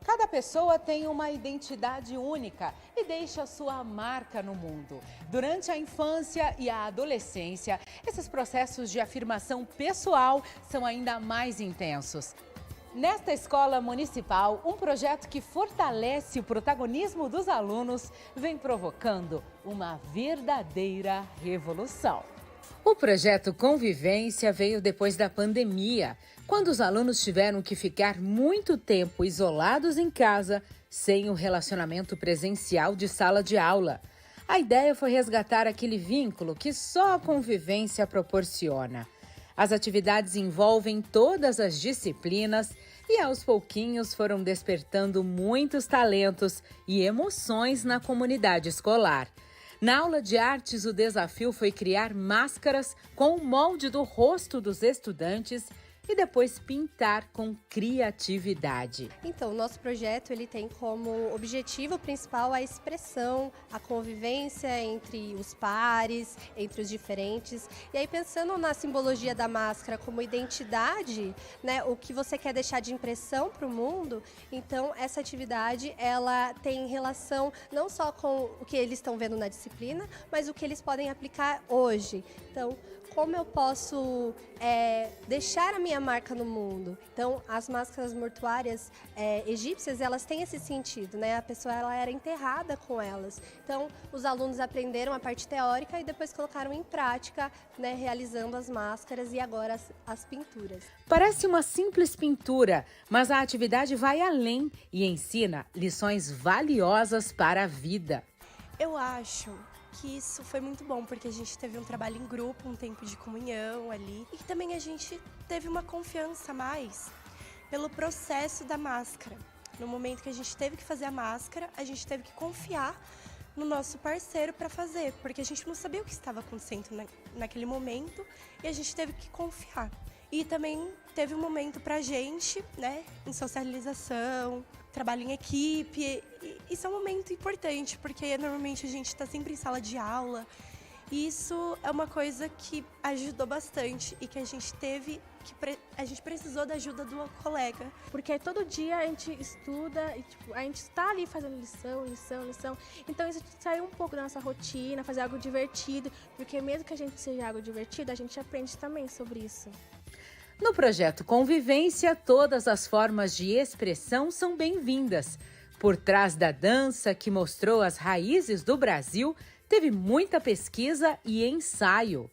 Cada pessoa tem uma identidade única e deixa sua marca no mundo. Durante a infância e a adolescência, esses processos de afirmação pessoal são ainda mais intensos. Nesta escola municipal, um projeto que fortalece o protagonismo dos alunos vem provocando uma verdadeira revolução. O projeto Convivência veio depois da pandemia, quando os alunos tiveram que ficar muito tempo isolados em casa, sem o relacionamento presencial de sala de aula. A ideia foi resgatar aquele vínculo que só a convivência proporciona. As atividades envolvem todas as disciplinas, E aos pouquinhos foram despertando muitos talentos e emoções na comunidade escolar. Na aula de artes, o desafio foi criar máscaras com o molde do rosto dos estudantes e depois pintar com criatividade. Então, o nosso projeto ele tem como objetivo principal a expressão, a convivência entre os pares, entre os diferentes. E aí, pensando na simbologia da máscara como identidade, né, o que você quer deixar de impressão para o mundo, então essa atividade ela tem relação não só com o que eles estão vendo na disciplina, mas o que eles podem aplicar hoje. Então, como eu posso deixar a minha marca no mundo? Então, as máscaras mortuárias egípcias, elas têm esse sentido, né? A pessoa ela era enterrada com elas. Então, os alunos aprenderam a parte teórica e depois colocaram em prática, né, realizando as máscaras e agora as pinturas. Parece uma simples pintura, mas a atividade vai além e ensina lições valiosas para a vida. Eu acho que isso foi muito bom, porque a gente teve um trabalho em grupo, um tempo de comunhão ali, e também a gente teve uma confiança a mais pelo processo da máscara. No momento que a gente teve que fazer a máscara, a gente teve que confiar no nosso parceiro para fazer, porque a gente não sabia o que estava acontecendo naquele momento e a gente teve que confiar. E também teve um momento para a gente, né, em socialização, trabalho em equipe. Isso é um momento importante, porque normalmente a gente está sempre em sala de aula. E isso é uma coisa que ajudou bastante e que a gente a gente precisou da ajuda do colega. Porque todo dia a gente estuda e a gente está ali fazendo lição. Então isso saiu um pouco da nossa rotina, fazer algo divertido, porque mesmo que a gente seja algo divertido, a gente aprende também sobre isso. No projeto Convivência, todas as formas de expressão são bem-vindas. Por trás da dança, que mostrou as raízes do Brasil, teve muita pesquisa e ensaio.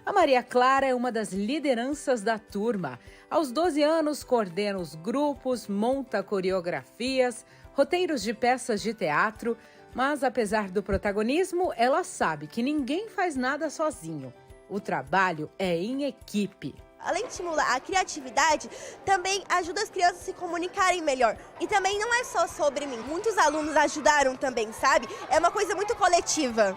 A Maria Clara é uma das lideranças da turma. Aos 12 anos, coordena os grupos, monta coreografias, roteiros de peças de teatro, mas apesar do protagonismo, ela sabe que ninguém faz nada sozinho. O trabalho é em equipe. Além de estimular a criatividade, também ajuda as crianças a se comunicarem melhor. E também não é só sobre mim. Muitos alunos ajudaram também, sabe? É uma coisa muito coletiva.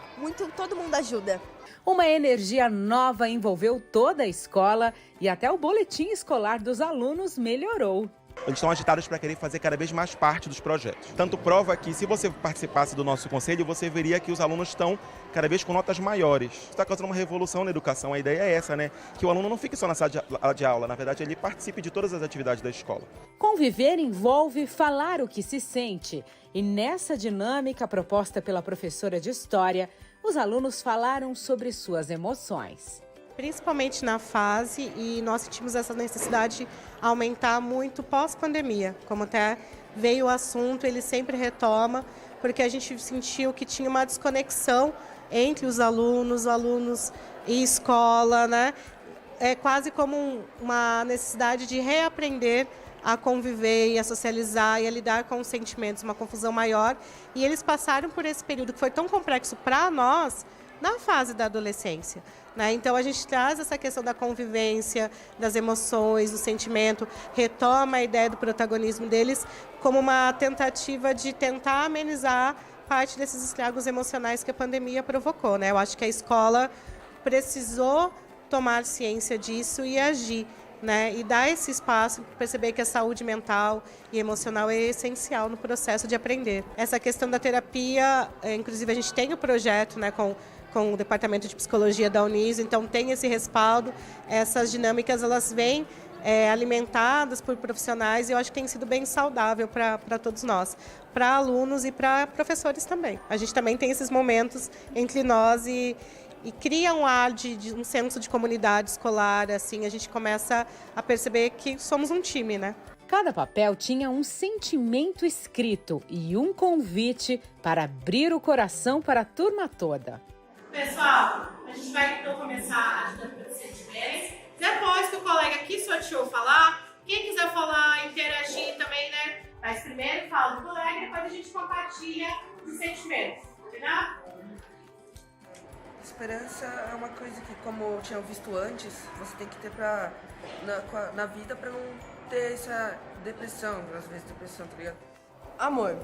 Todo mundo ajuda. Uma energia nova envolveu toda a escola e até o boletim escolar dos alunos melhorou. Eles estão agitados para querer fazer cada vez mais parte dos projetos. Tanto prova que, se você participasse do nosso conselho, você veria que os alunos estão cada vez com notas maiores. Isso está causando uma revolução na educação. A ideia é essa, né? Que o aluno não fique só na sala de aula. Na verdade, ele participe de todas as atividades da escola. Conviver envolve falar o que se sente. E nessa dinâmica proposta pela professora de História, os alunos falaram sobre suas emoções. Principalmente na fase, e nós sentimos essa necessidade de aumentar muito pós-pandemia. Como até veio o assunto, ele sempre retoma, porque a gente sentiu que tinha uma desconexão entre os alunos e escola, né? É quase como uma necessidade de reaprender a conviver e a socializar e a lidar com os sentimentos, uma confusão maior. E eles passaram por esse período que foi tão complexo para nós na fase da adolescência, né? Então a gente traz essa questão da convivência, das emoções, do sentimento, retoma a ideia do protagonismo deles como uma tentativa de tentar amenizar parte desses estragos emocionais que a pandemia provocou, né? Eu acho que a escola precisou tomar ciência disso e agir, né, e dar esse espaço, perceber que a saúde mental e emocional é essencial no processo de aprender. Essa questão da terapia, inclusive a gente tem o projeto, né, com o Departamento de Psicologia da Uniso, então tem esse respaldo. Essas dinâmicas elas vêm alimentadas por profissionais e eu acho que tem sido bem saudável para todos nós, para alunos e para professores também. A gente também tem esses momentos entre nós e cria um ar de um senso de comunidade escolar, assim, a gente começa a perceber que somos um time, né? Cada papel tinha um sentimento escrito e um convite para abrir o coração para a turma toda. Pessoal, a gente vai então começar a dinâmica dos sentimentos. Depois que o colega aqui sorteou falar, quem quiser falar, interagir também, né? Mas primeiro fala do colega e depois depois a gente compartilha os sentimentos, combinado? Esperança é uma coisa que, como eu tinha visto antes, você tem que ter na vida pra não ter essa depressão, às vezes depressão, tá ligado? Amor.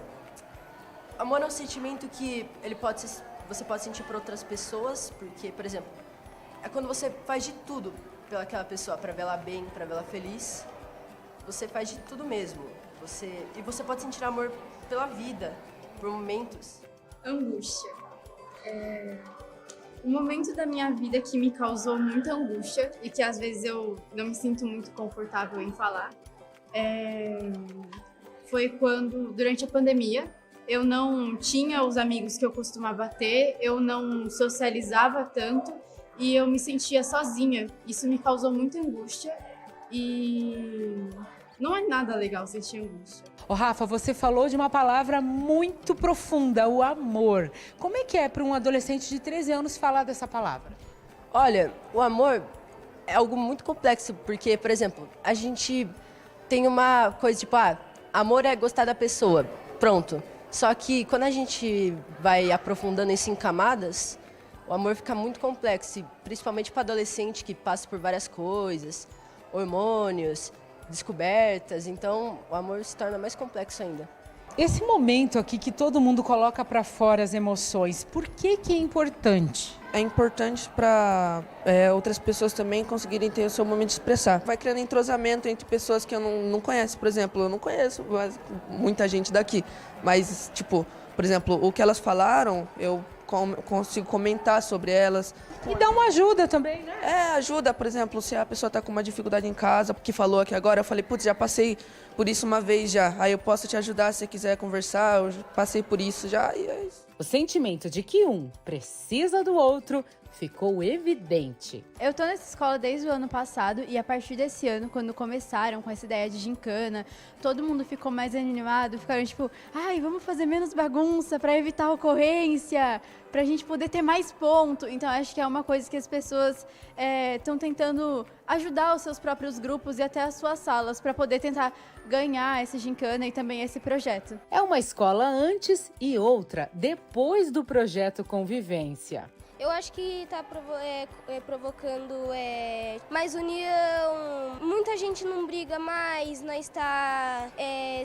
Amor é um sentimento que você pode sentir por outras pessoas, porque, por exemplo, é quando você faz de tudo pelaquela pessoa, pra ver ela bem, pra ver ela feliz. Você faz de tudo mesmo. E você pode sentir amor pela vida, por momentos. Angústia. Um momento da minha vida que me causou muita angústia e que às vezes eu não me sinto muito confortável em falar foi quando, durante a pandemia, eu não tinha os amigos que eu costumava ter, eu não socializava tanto e eu me sentia sozinha. Isso me causou muita angústia e não é nada legal sentir angústia. Ô Rafa, você falou de uma palavra muito profunda, o amor. Como é que é para um adolescente de 13 anos falar dessa palavra? Olha, o amor é algo muito complexo, porque, por exemplo, a gente tem uma coisa tipo, amor é gostar da pessoa, pronto. Só que quando a gente vai aprofundando isso em camadas, o amor fica muito complexo, principalmente para adolescente que passa por várias coisas, hormônios, descobertas, então o amor se torna mais complexo ainda. Esse momento aqui que todo mundo coloca para fora as emoções, por que é importante? É importante para outras pessoas também conseguirem ter o seu momento de expressar. Vai criando entrosamento entre pessoas que eu não conheço. Por exemplo, eu não conheço muita gente daqui, mas, tipo, por exemplo, o que elas falaram, eu consigo comentar sobre elas. E dá uma ajuda também, né? Ajuda, por exemplo, se a pessoa está com uma dificuldade em casa, que falou aqui agora, eu falei, putz, já passei por isso uma vez já, aí eu posso te ajudar se você quiser conversar, eu passei por isso já, e é isso. O sentimento de que um precisa do outro ficou evidente. Eu tô nessa escola desde o ano passado e a partir desse ano, quando começaram com essa ideia de gincana, todo mundo ficou mais animado, ficaram tipo, vamos fazer menos bagunça para evitar ocorrência, pra gente poder ter mais ponto. Então acho que é uma coisa que as pessoas estão tentando ajudar os seus próprios grupos e até as suas salas para poder tentar ganhar essa gincana e também esse projeto. É uma escola antes e outra depois do projeto Convivência. Eu acho que está provocando mais união, muita gente não briga mais, nós está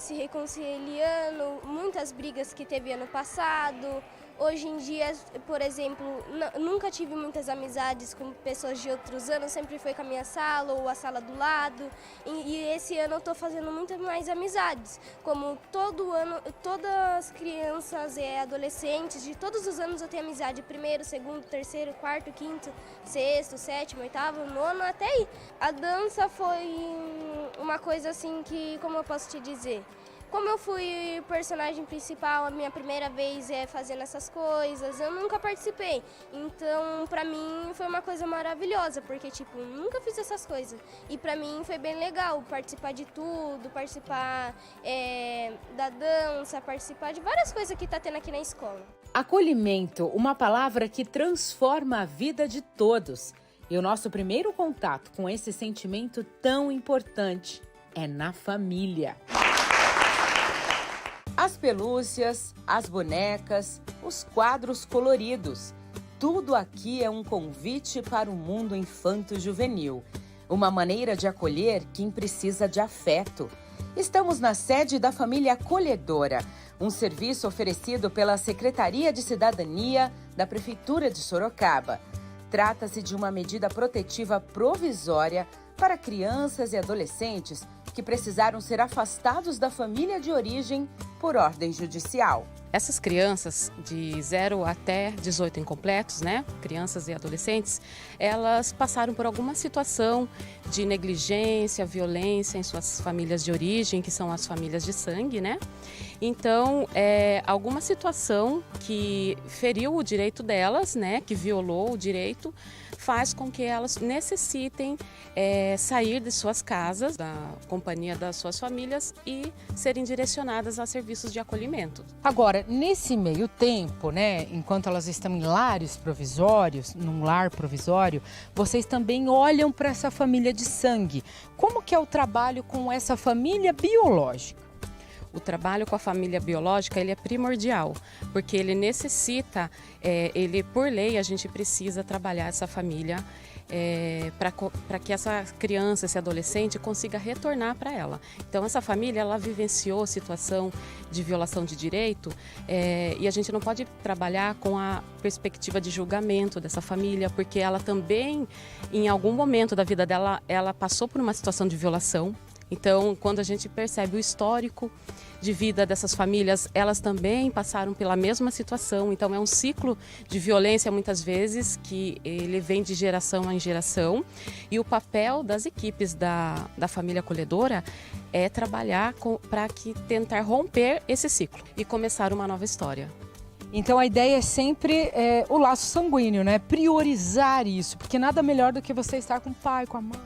se reconciliando, muitas brigas que teve ano passado. Hoje em dia, por exemplo, nunca tive muitas amizades com pessoas de outros anos, sempre foi com a minha sala ou a sala do lado. E esse ano eu estou fazendo muitas mais amizades. Como todo ano, todas as crianças e adolescentes, de todos os anos eu tenho amizade. Primeiro, segundo, terceiro, quarto, quinto, sexto, sétimo, oitavo, nono, até aí. A dança foi uma coisa assim que, como eu posso te dizer? Como eu fui personagem principal, a minha primeira vez fazendo essas coisas, eu nunca participei. Então, pra mim, foi uma coisa maravilhosa, porque, nunca fiz essas coisas. E pra mim foi bem legal participar de tudo, participar da dança, participar de várias coisas que tá tendo aqui na escola. Acolhimento, uma palavra que transforma a vida de todos. E o nosso primeiro contato com esse sentimento tão importante é na família. As pelúcias, as bonecas, os quadros coloridos. Tudo aqui é um convite para o mundo infanto-juvenil. Uma maneira de acolher quem precisa de afeto. Estamos na sede da Família Acolhedora, um serviço oferecido pela Secretaria de Cidadania da Prefeitura de Sorocaba. Trata-se de uma medida protetiva provisória para crianças e adolescentes que precisaram ser afastados da família de origem por ordem judicial. Essas crianças de 0 até 18 incompletos, crianças e adolescentes, elas passaram por alguma situação de negligência, violência em suas famílias de origem, que são as famílias de sangue, Então, alguma situação que feriu o direito delas, que violou o direito, faz com que elas necessitem sair de suas casas, da companhia das suas famílias e serem direcionadas a serviços de acolhimento. Agora, nesse meio tempo, enquanto elas estão em lares provisórios, num lar provisório, vocês também olham para essa família de sangue. Como que é o trabalho com essa família biológica? o trabalho com a família biológica ele é primordial, porque ele necessita, por lei, a gente precisa trabalhar essa família para que essa criança, esse adolescente consiga retornar para ela. Então essa família ela vivenciou situação de violação de direito e a gente não pode trabalhar com a perspectiva de julgamento dessa família, porque ela também, em algum momento da vida dela, ela passou por uma situação de violação. Então, quando a gente percebe o histórico de vida dessas famílias, elas também passaram pela mesma situação. Então, é um ciclo de violência, muitas vezes, que ele vem de geração em geração. E o papel das equipes da família acolhedora é trabalhar para tentar romper esse ciclo e começar uma nova história. Então a ideia é sempre o laço sanguíneo, né? Priorizar isso, porque nada melhor do que você estar com o pai, com a mãe.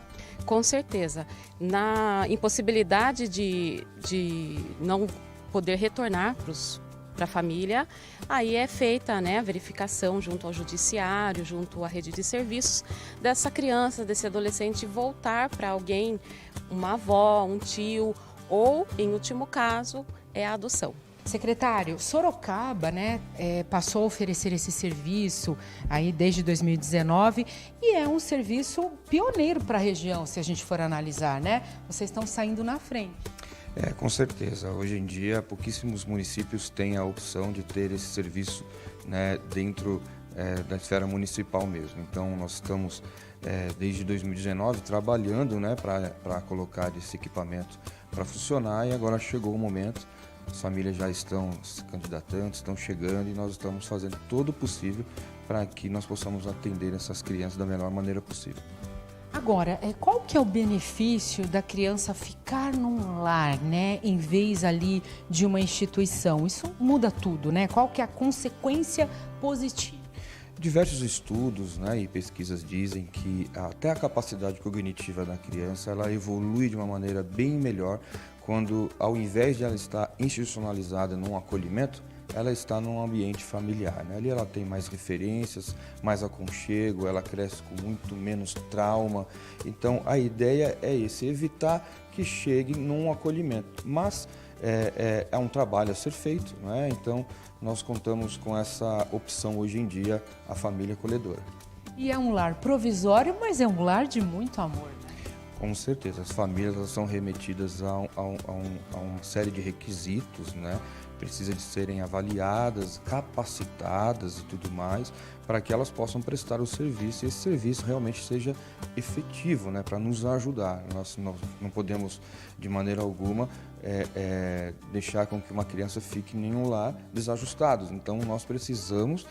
Com certeza. Na impossibilidade de não poder retornar para a família, aí é feita, né, a verificação junto ao judiciário, junto à rede de serviços, dessa criança, desse adolescente voltar para alguém, uma avó, um tio, ou, em último caso, a adoção. Secretário, Sorocaba, né, passou a oferecer esse serviço aí desde 2019 e é um serviço pioneiro para a região, se a gente for analisar, né? Vocês estão saindo na frente. Com certeza. Hoje em dia, pouquíssimos municípios têm a opção de ter esse serviço, né, dentro da esfera municipal mesmo. Então, nós estamos, desde 2019, trabalhando, né, para colocar esse equipamento para funcionar e agora chegou o momento. As famílias já estão se candidatando, estão chegando e nós estamos fazendo todo o possível para que nós possamos atender essas crianças da melhor maneira possível. Agora, qual que é o benefício da criança ficar num lar, né, em vez ali de uma instituição? Isso muda tudo, né? Qual que é a consequência positiva? Diversos estudos, né, e pesquisas dizem que até a capacidade cognitiva da criança ela evolui de uma maneira bem melhor quando, ao invés de ela estar institucionalizada num acolhimento, ela está num ambiente familiar, né? Ali ela tem mais referências, mais aconchego, ela cresce com muito menos trauma. Então a ideia é evitar que chegue num acolhimento. Mas é um trabalho a ser feito, né? Então nós contamos com essa opção hoje em dia, a família acolhedora. E é um lar provisório, mas é um lar de muito amor. Com certeza, as famílias elas são remetidas a uma série de requisitos, né? Precisa de serem avaliadas, capacitadas e tudo mais, para que elas possam prestar o serviço e esse serviço realmente seja efetivo, né? Para nos ajudar. Nós não podemos, de maneira alguma, deixar com que uma criança fique em nenhum lar desajustado. Então, nós precisamos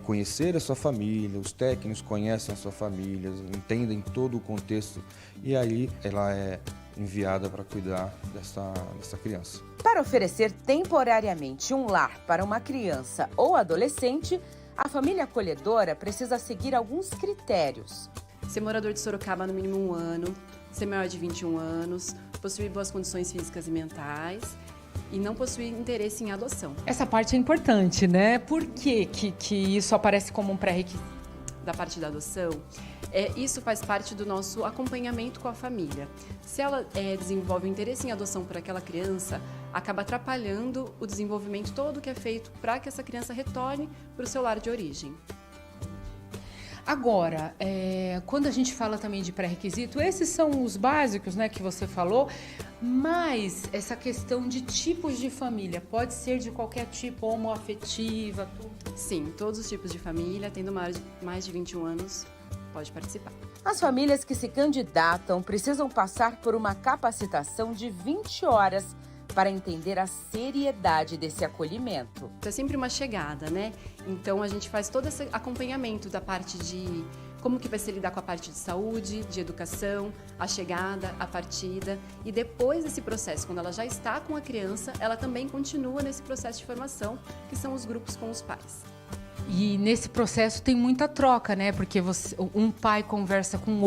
conhecer a sua família, os técnicos conhecem a sua família, entendem todo o contexto e aí ela é enviada para cuidar dessa criança. Para oferecer temporariamente um lar para uma criança ou adolescente, a família acolhedora precisa seguir alguns critérios. Ser morador de Sorocaba no mínimo 1 ano, ser maior de 21 anos, possuir boas condições físicas e mentais e não possuir interesse em adoção. Essa parte é importante, né? Por que isso aparece como um pré-requisito? Da parte da adoção, isso faz parte do nosso acompanhamento com a família. Se ela desenvolve o interesse em adoção por aquela criança, acaba atrapalhando o desenvolvimento todo que é feito para que essa criança retorne para o seu lar de origem. Agora, quando a gente fala também de pré-requisito, esses são os básicos, né, que você falou, mas essa questão de tipos de família, pode ser de qualquer tipo, homoafetiva, tudo? Sim, todos os tipos de família, tendo mais de 21 anos, pode participar. As famílias que se candidatam precisam passar por uma capacitação de 20 horas para entender a seriedade desse acolhimento. É sempre uma chegada, né? Então a gente faz todo esse acompanhamento da parte de como que vai se lidar com a parte de saúde, de educação, a chegada, a partida. E depois desse processo, quando ela já está com a criança, ela também continua nesse processo de formação, que são os grupos com os pais. E nesse processo tem muita troca, né? Porque um pai conversa com o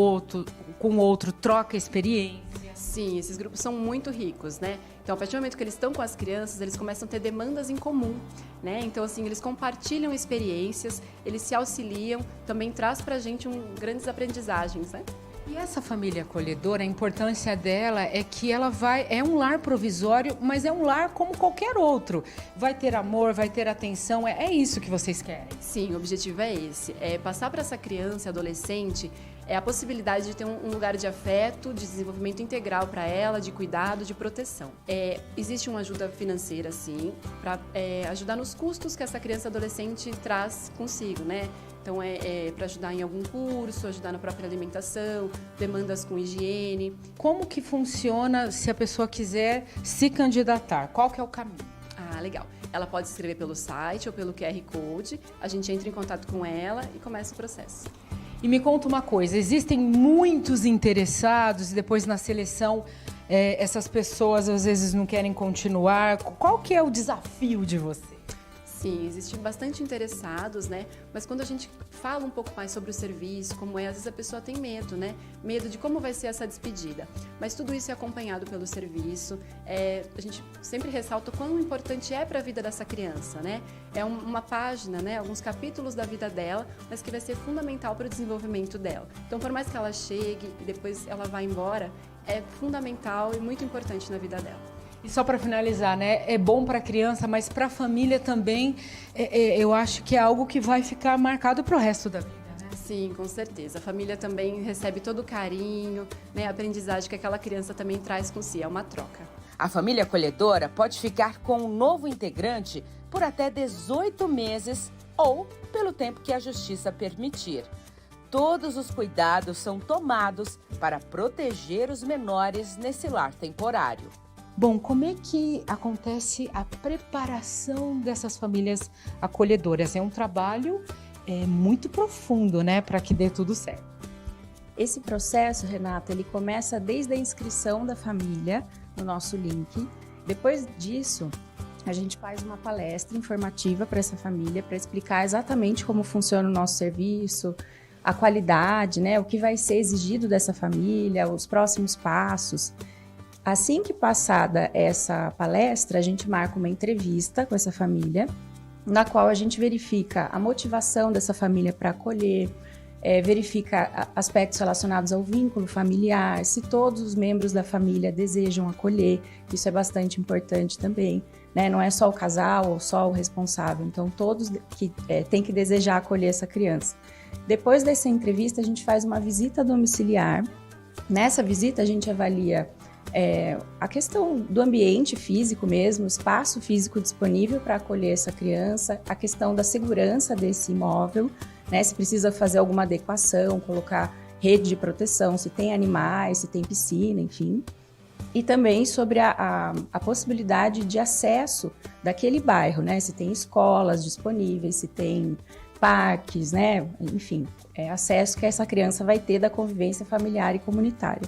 outro, troca experiência. Sim, esses grupos são muito ricos, né? Então, a partir do momento que eles estão com as crianças, eles começam a ter demandas em comum, né? Então, assim, eles compartilham experiências, eles se auxiliam, também traz pra gente grandes aprendizagens, né? E essa família acolhedora, a importância dela é que ela é um lar provisório, mas é um lar como qualquer outro. Vai ter amor, vai ter atenção, é isso que vocês querem? Sim, o objetivo é esse, é passar para essa criança, adolescente, a possibilidade de ter um lugar de afeto, de desenvolvimento integral para ela, de cuidado, de proteção. Existe uma ajuda financeira, sim, para ajudar nos custos que essa criança adolescente traz consigo, né? Então, para ajudar em algum curso, ajudar na própria alimentação, demandas com higiene. Como que funciona se a pessoa quiser se candidatar? Qual que é o caminho? Ah, legal. Ela pode se inscrever pelo site ou pelo QR Code, a gente entra em contato com ela e começa o processo. E me conta uma coisa, existem muitos interessados e depois na seleção essas pessoas às vezes não querem continuar. Qual que é o desafio de você? Sim, existem bastante interessados, né? Mas quando a gente fala um pouco mais sobre o serviço, como às vezes a pessoa tem medo, né? Medo de como vai ser essa despedida. Mas tudo isso é acompanhado pelo serviço. A gente sempre ressalta o quão importante é para a vida dessa criança, né? É uma página, né? Alguns capítulos da vida dela, mas que vai ser fundamental para o desenvolvimento dela. Então, por mais que ela chegue e depois ela vá embora, é fundamental e muito importante na vida dela. E só para finalizar, né? É bom para a criança, mas para a família também, eu acho que é algo que vai ficar marcado para o resto da vida, né? Sim, com certeza. A família também recebe todo o carinho, né? A aprendizagem que aquela criança também traz com si, é uma troca. A família acolhedora pode ficar com um novo integrante por até 18 meses ou pelo tempo que a justiça permitir. Todos os cuidados são tomados para proteger os menores nesse lar temporário. Bom, como é que acontece a preparação dessas famílias acolhedoras? É um trabalho muito profundo, né, para que dê tudo certo. Esse processo, Renata, ele começa desde a inscrição da família no nosso link. Depois disso, a gente faz uma palestra informativa para essa família para explicar exatamente como funciona o nosso serviço, a qualidade, né, o que vai ser exigido dessa família, os próximos passos. Assim que passada essa palestra, a gente marca uma entrevista com essa família, na qual a gente verifica a motivação dessa família para acolher, verifica aspectos relacionados ao vínculo familiar, se todos os membros da família desejam acolher, isso é bastante importante também, né? Não é só o casal ou só o responsável, então todos que têm que desejar acolher essa criança. Depois dessa entrevista, a gente faz uma visita domiciliar. Nessa visita, a gente avalia a questão do ambiente físico mesmo, o espaço físico disponível para acolher essa criança, a questão da segurança desse imóvel, né, se precisa fazer alguma adequação, colocar rede de proteção, se tem animais, se tem piscina, enfim. E também sobre a possibilidade de acesso daquele bairro, né, se tem escolas disponíveis, se tem parques, né, enfim, acesso que essa criança vai ter da convivência familiar e comunitária.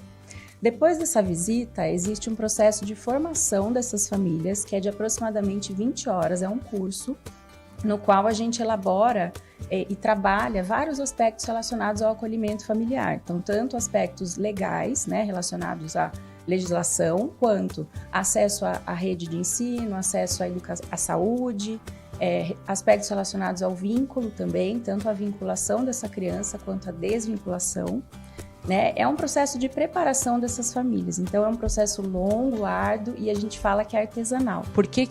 Depois dessa visita, existe um processo de formação dessas famílias, que é de aproximadamente 20 horas, é um curso no qual a gente elabora e trabalha vários aspectos relacionados ao acolhimento familiar. Então, tanto aspectos legais, né, relacionados à legislação, quanto acesso à rede de ensino, acesso à saúde, aspectos relacionados ao vínculo também, tanto a vinculação dessa criança quanto a desvinculação. Né? É um processo de preparação dessas famílias, então é um processo longo, árduo e a gente fala que é artesanal. Por que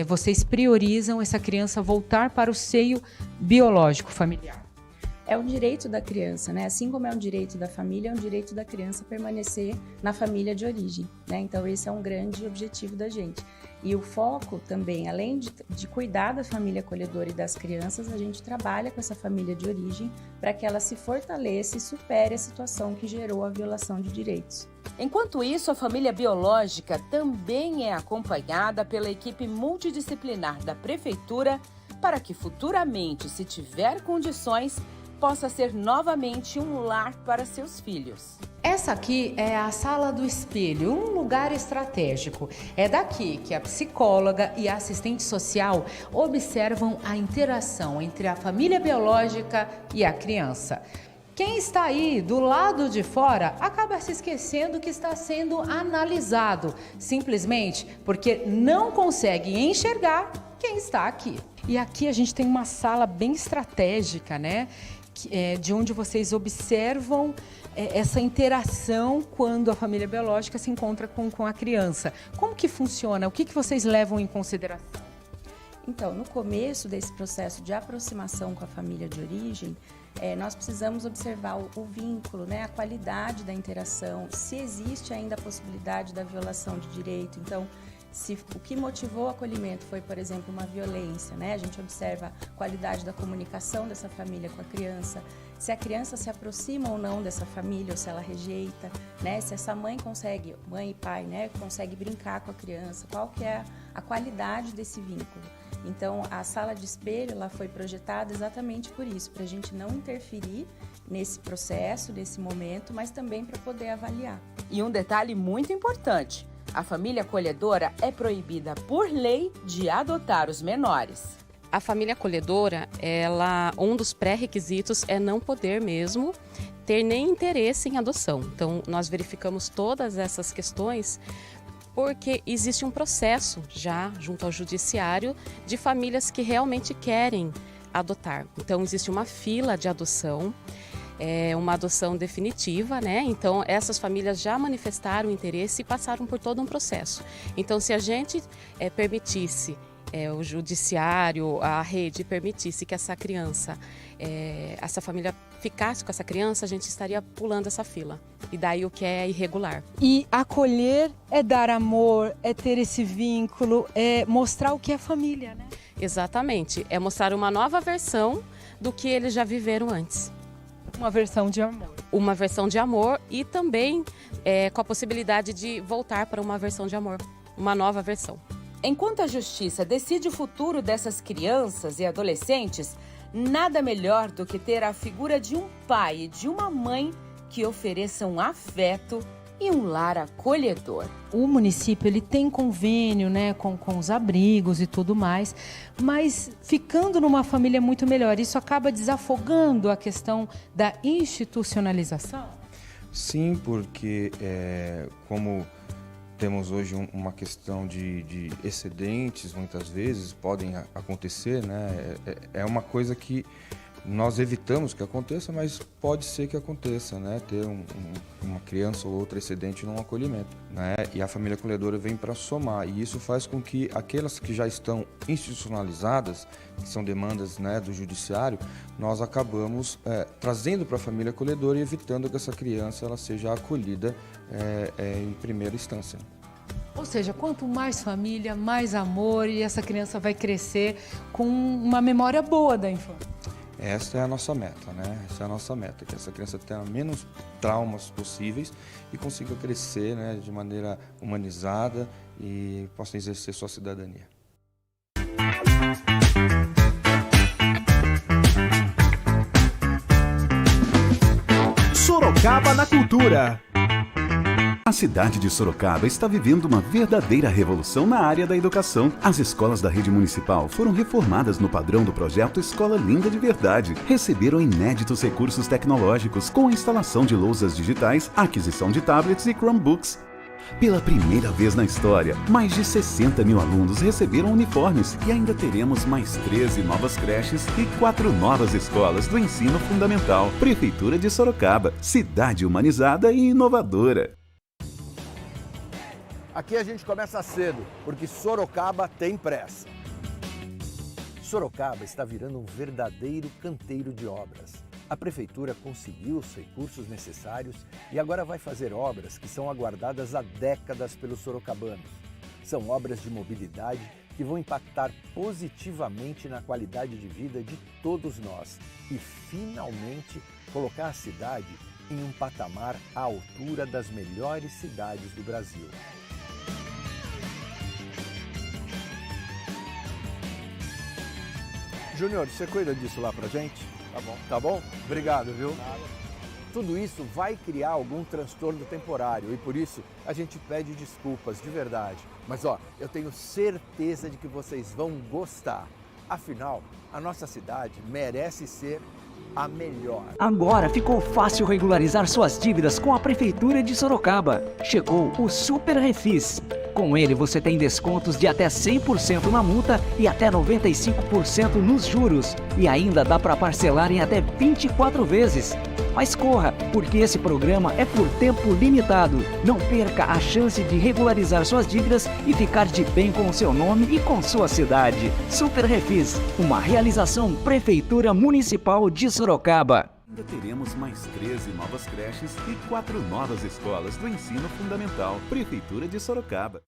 vocês priorizam essa criança voltar para o seio biológico familiar? É um direito da criança, né? Assim como é um direito da família, é um direito da criança permanecer na família de origem, né? Então esse é um grande objetivo da gente. E o foco também, além de cuidar da família acolhedora e das crianças, a gente trabalha com essa família de origem para que ela se fortaleça e supere a situação que gerou a violação de direitos. Enquanto isso, a família biológica também é acompanhada pela equipe multidisciplinar da Prefeitura para que futuramente, se tiver condições, possa ser novamente um lar para seus filhos. Essa aqui é a Sala do Espelho, um lugar estratégico. É daqui que a psicóloga e a assistente social observam a interação entre a família biológica e a criança. Quem está aí do lado de fora acaba se esquecendo que está sendo analisado, simplesmente porque não consegue enxergar quem está aqui. E aqui a gente tem uma sala bem estratégica, né? de onde vocês observam essa interação quando a família biológica se encontra com a criança. Como que funciona? O que vocês levam em consideração? Então, no começo desse processo de aproximação com a família de origem, nós precisamos observar o vínculo, né, a qualidade da interação, se existe ainda a possibilidade da violação de direito. Então, se o que motivou o acolhimento foi, por exemplo, uma violência, né, a gente observa a qualidade da comunicação dessa família com a criança, se a criança se aproxima ou não dessa família, ou se ela rejeita, né, se essa mãe e pai, né, consegue brincar com a criança, qual que é a qualidade desse vínculo. Então, a sala de espelho ela foi projetada exatamente por isso, para a gente não interferir nesse processo, nesse momento, mas também para poder avaliar. E um detalhe muito importante, a família acolhedora é proibida por lei de adotar os menores. A família acolhedora, um dos pré-requisitos é não poder mesmo ter nem interesse em adoção. Então, nós verificamos todas essas questões porque existe um processo já junto ao judiciário de famílias que realmente querem adotar. Então, existe uma fila de adoção, uma adoção definitiva, né? Então, essas famílias já manifestaram interesse e passaram por todo um processo. Então, se a gente permitisse, o judiciário, a rede permitisse que essa criança, essa família ficasse com essa criança, a gente estaria pulando essa fila. E daí o que é irregular. E acolher é dar amor, é ter esse vínculo, é mostrar o que é família, né? Exatamente. É mostrar uma nova versão do que eles já viveram antes. Uma versão de amor. Uma versão de amor e também com a possibilidade de voltar para uma versão de amor. Uma nova versão. Enquanto a justiça decide o futuro dessas crianças e adolescentes, nada melhor do que ter a figura de um pai e de uma mãe que ofereçam afeto e um lar acolhedor. O município ele tem convênio, né, com os abrigos e tudo mais, mas ficando numa família muito melhor, isso acaba desafogando a questão da institucionalização? Sim, porque como temos hoje uma questão de excedentes, muitas vezes podem acontecer, né? É uma coisa que nós evitamos que aconteça, mas pode ser que aconteça, né? Ter uma criança ou outra excedente num acolhimento, né? E a família acolhedora vem para somar, e isso faz com que aquelas que já estão institucionalizadas, que são demandas, né, do judiciário, nós acabamos trazendo para a família acolhedora e evitando que essa criança ela seja acolhida em primeira instância. Ou seja, quanto mais família, mais amor, e essa criança vai crescer com uma memória boa da infância. Essa é a nossa meta, né? Essa é a nossa meta, que essa criança tenha menos traumas possíveis e consiga crescer, né, de maneira humanizada e possa exercer sua cidadania. Sorocaba na Cultura. A cidade de Sorocaba está vivendo uma verdadeira revolução na área da educação. As escolas da rede municipal foram reformadas no padrão do projeto Escola Linda de Verdade. Receberam inéditos recursos tecnológicos com a instalação de lousas digitais, aquisição de tablets e Chromebooks. Pela primeira vez na história, mais de 60 mil alunos receberam uniformes e ainda teremos mais 13 novas creches e 4 novas escolas do ensino fundamental. Prefeitura de Sorocaba, cidade humanizada e inovadora. Aqui a gente começa cedo, porque Sorocaba tem pressa. Sorocaba está virando um verdadeiro canteiro de obras. A Prefeitura conseguiu os recursos necessários e agora vai fazer obras que são aguardadas há décadas pelos sorocabanos. São obras de mobilidade que vão impactar positivamente na qualidade de vida de todos nós e, finalmente, colocar a cidade em um patamar à altura das melhores cidades do Brasil. Júnior, você cuida disso lá pra gente? Tá bom. Tá bom? Obrigado, viu? Nada. Tudo isso vai criar algum transtorno temporário e por isso a gente pede desculpas de verdade. Mas eu tenho certeza de que vocês vão gostar. Afinal, a nossa cidade merece ser a melhor. Agora ficou fácil regularizar suas dívidas com a Prefeitura de Sorocaba. Chegou o Super Refis. Com ele, você tem descontos de até 100% na multa e até 95% nos juros. E ainda dá para parcelar em até 24 vezes. Mas corra, porque esse programa é por tempo limitado. Não perca a chance de regularizar suas dívidas e ficar de bem com o seu nome e com sua cidade. Super Refis, uma realização Prefeitura Municipal de Sorocaba. Ainda teremos mais 13 novas creches e 4 novas escolas do ensino fundamental. Prefeitura de Sorocaba.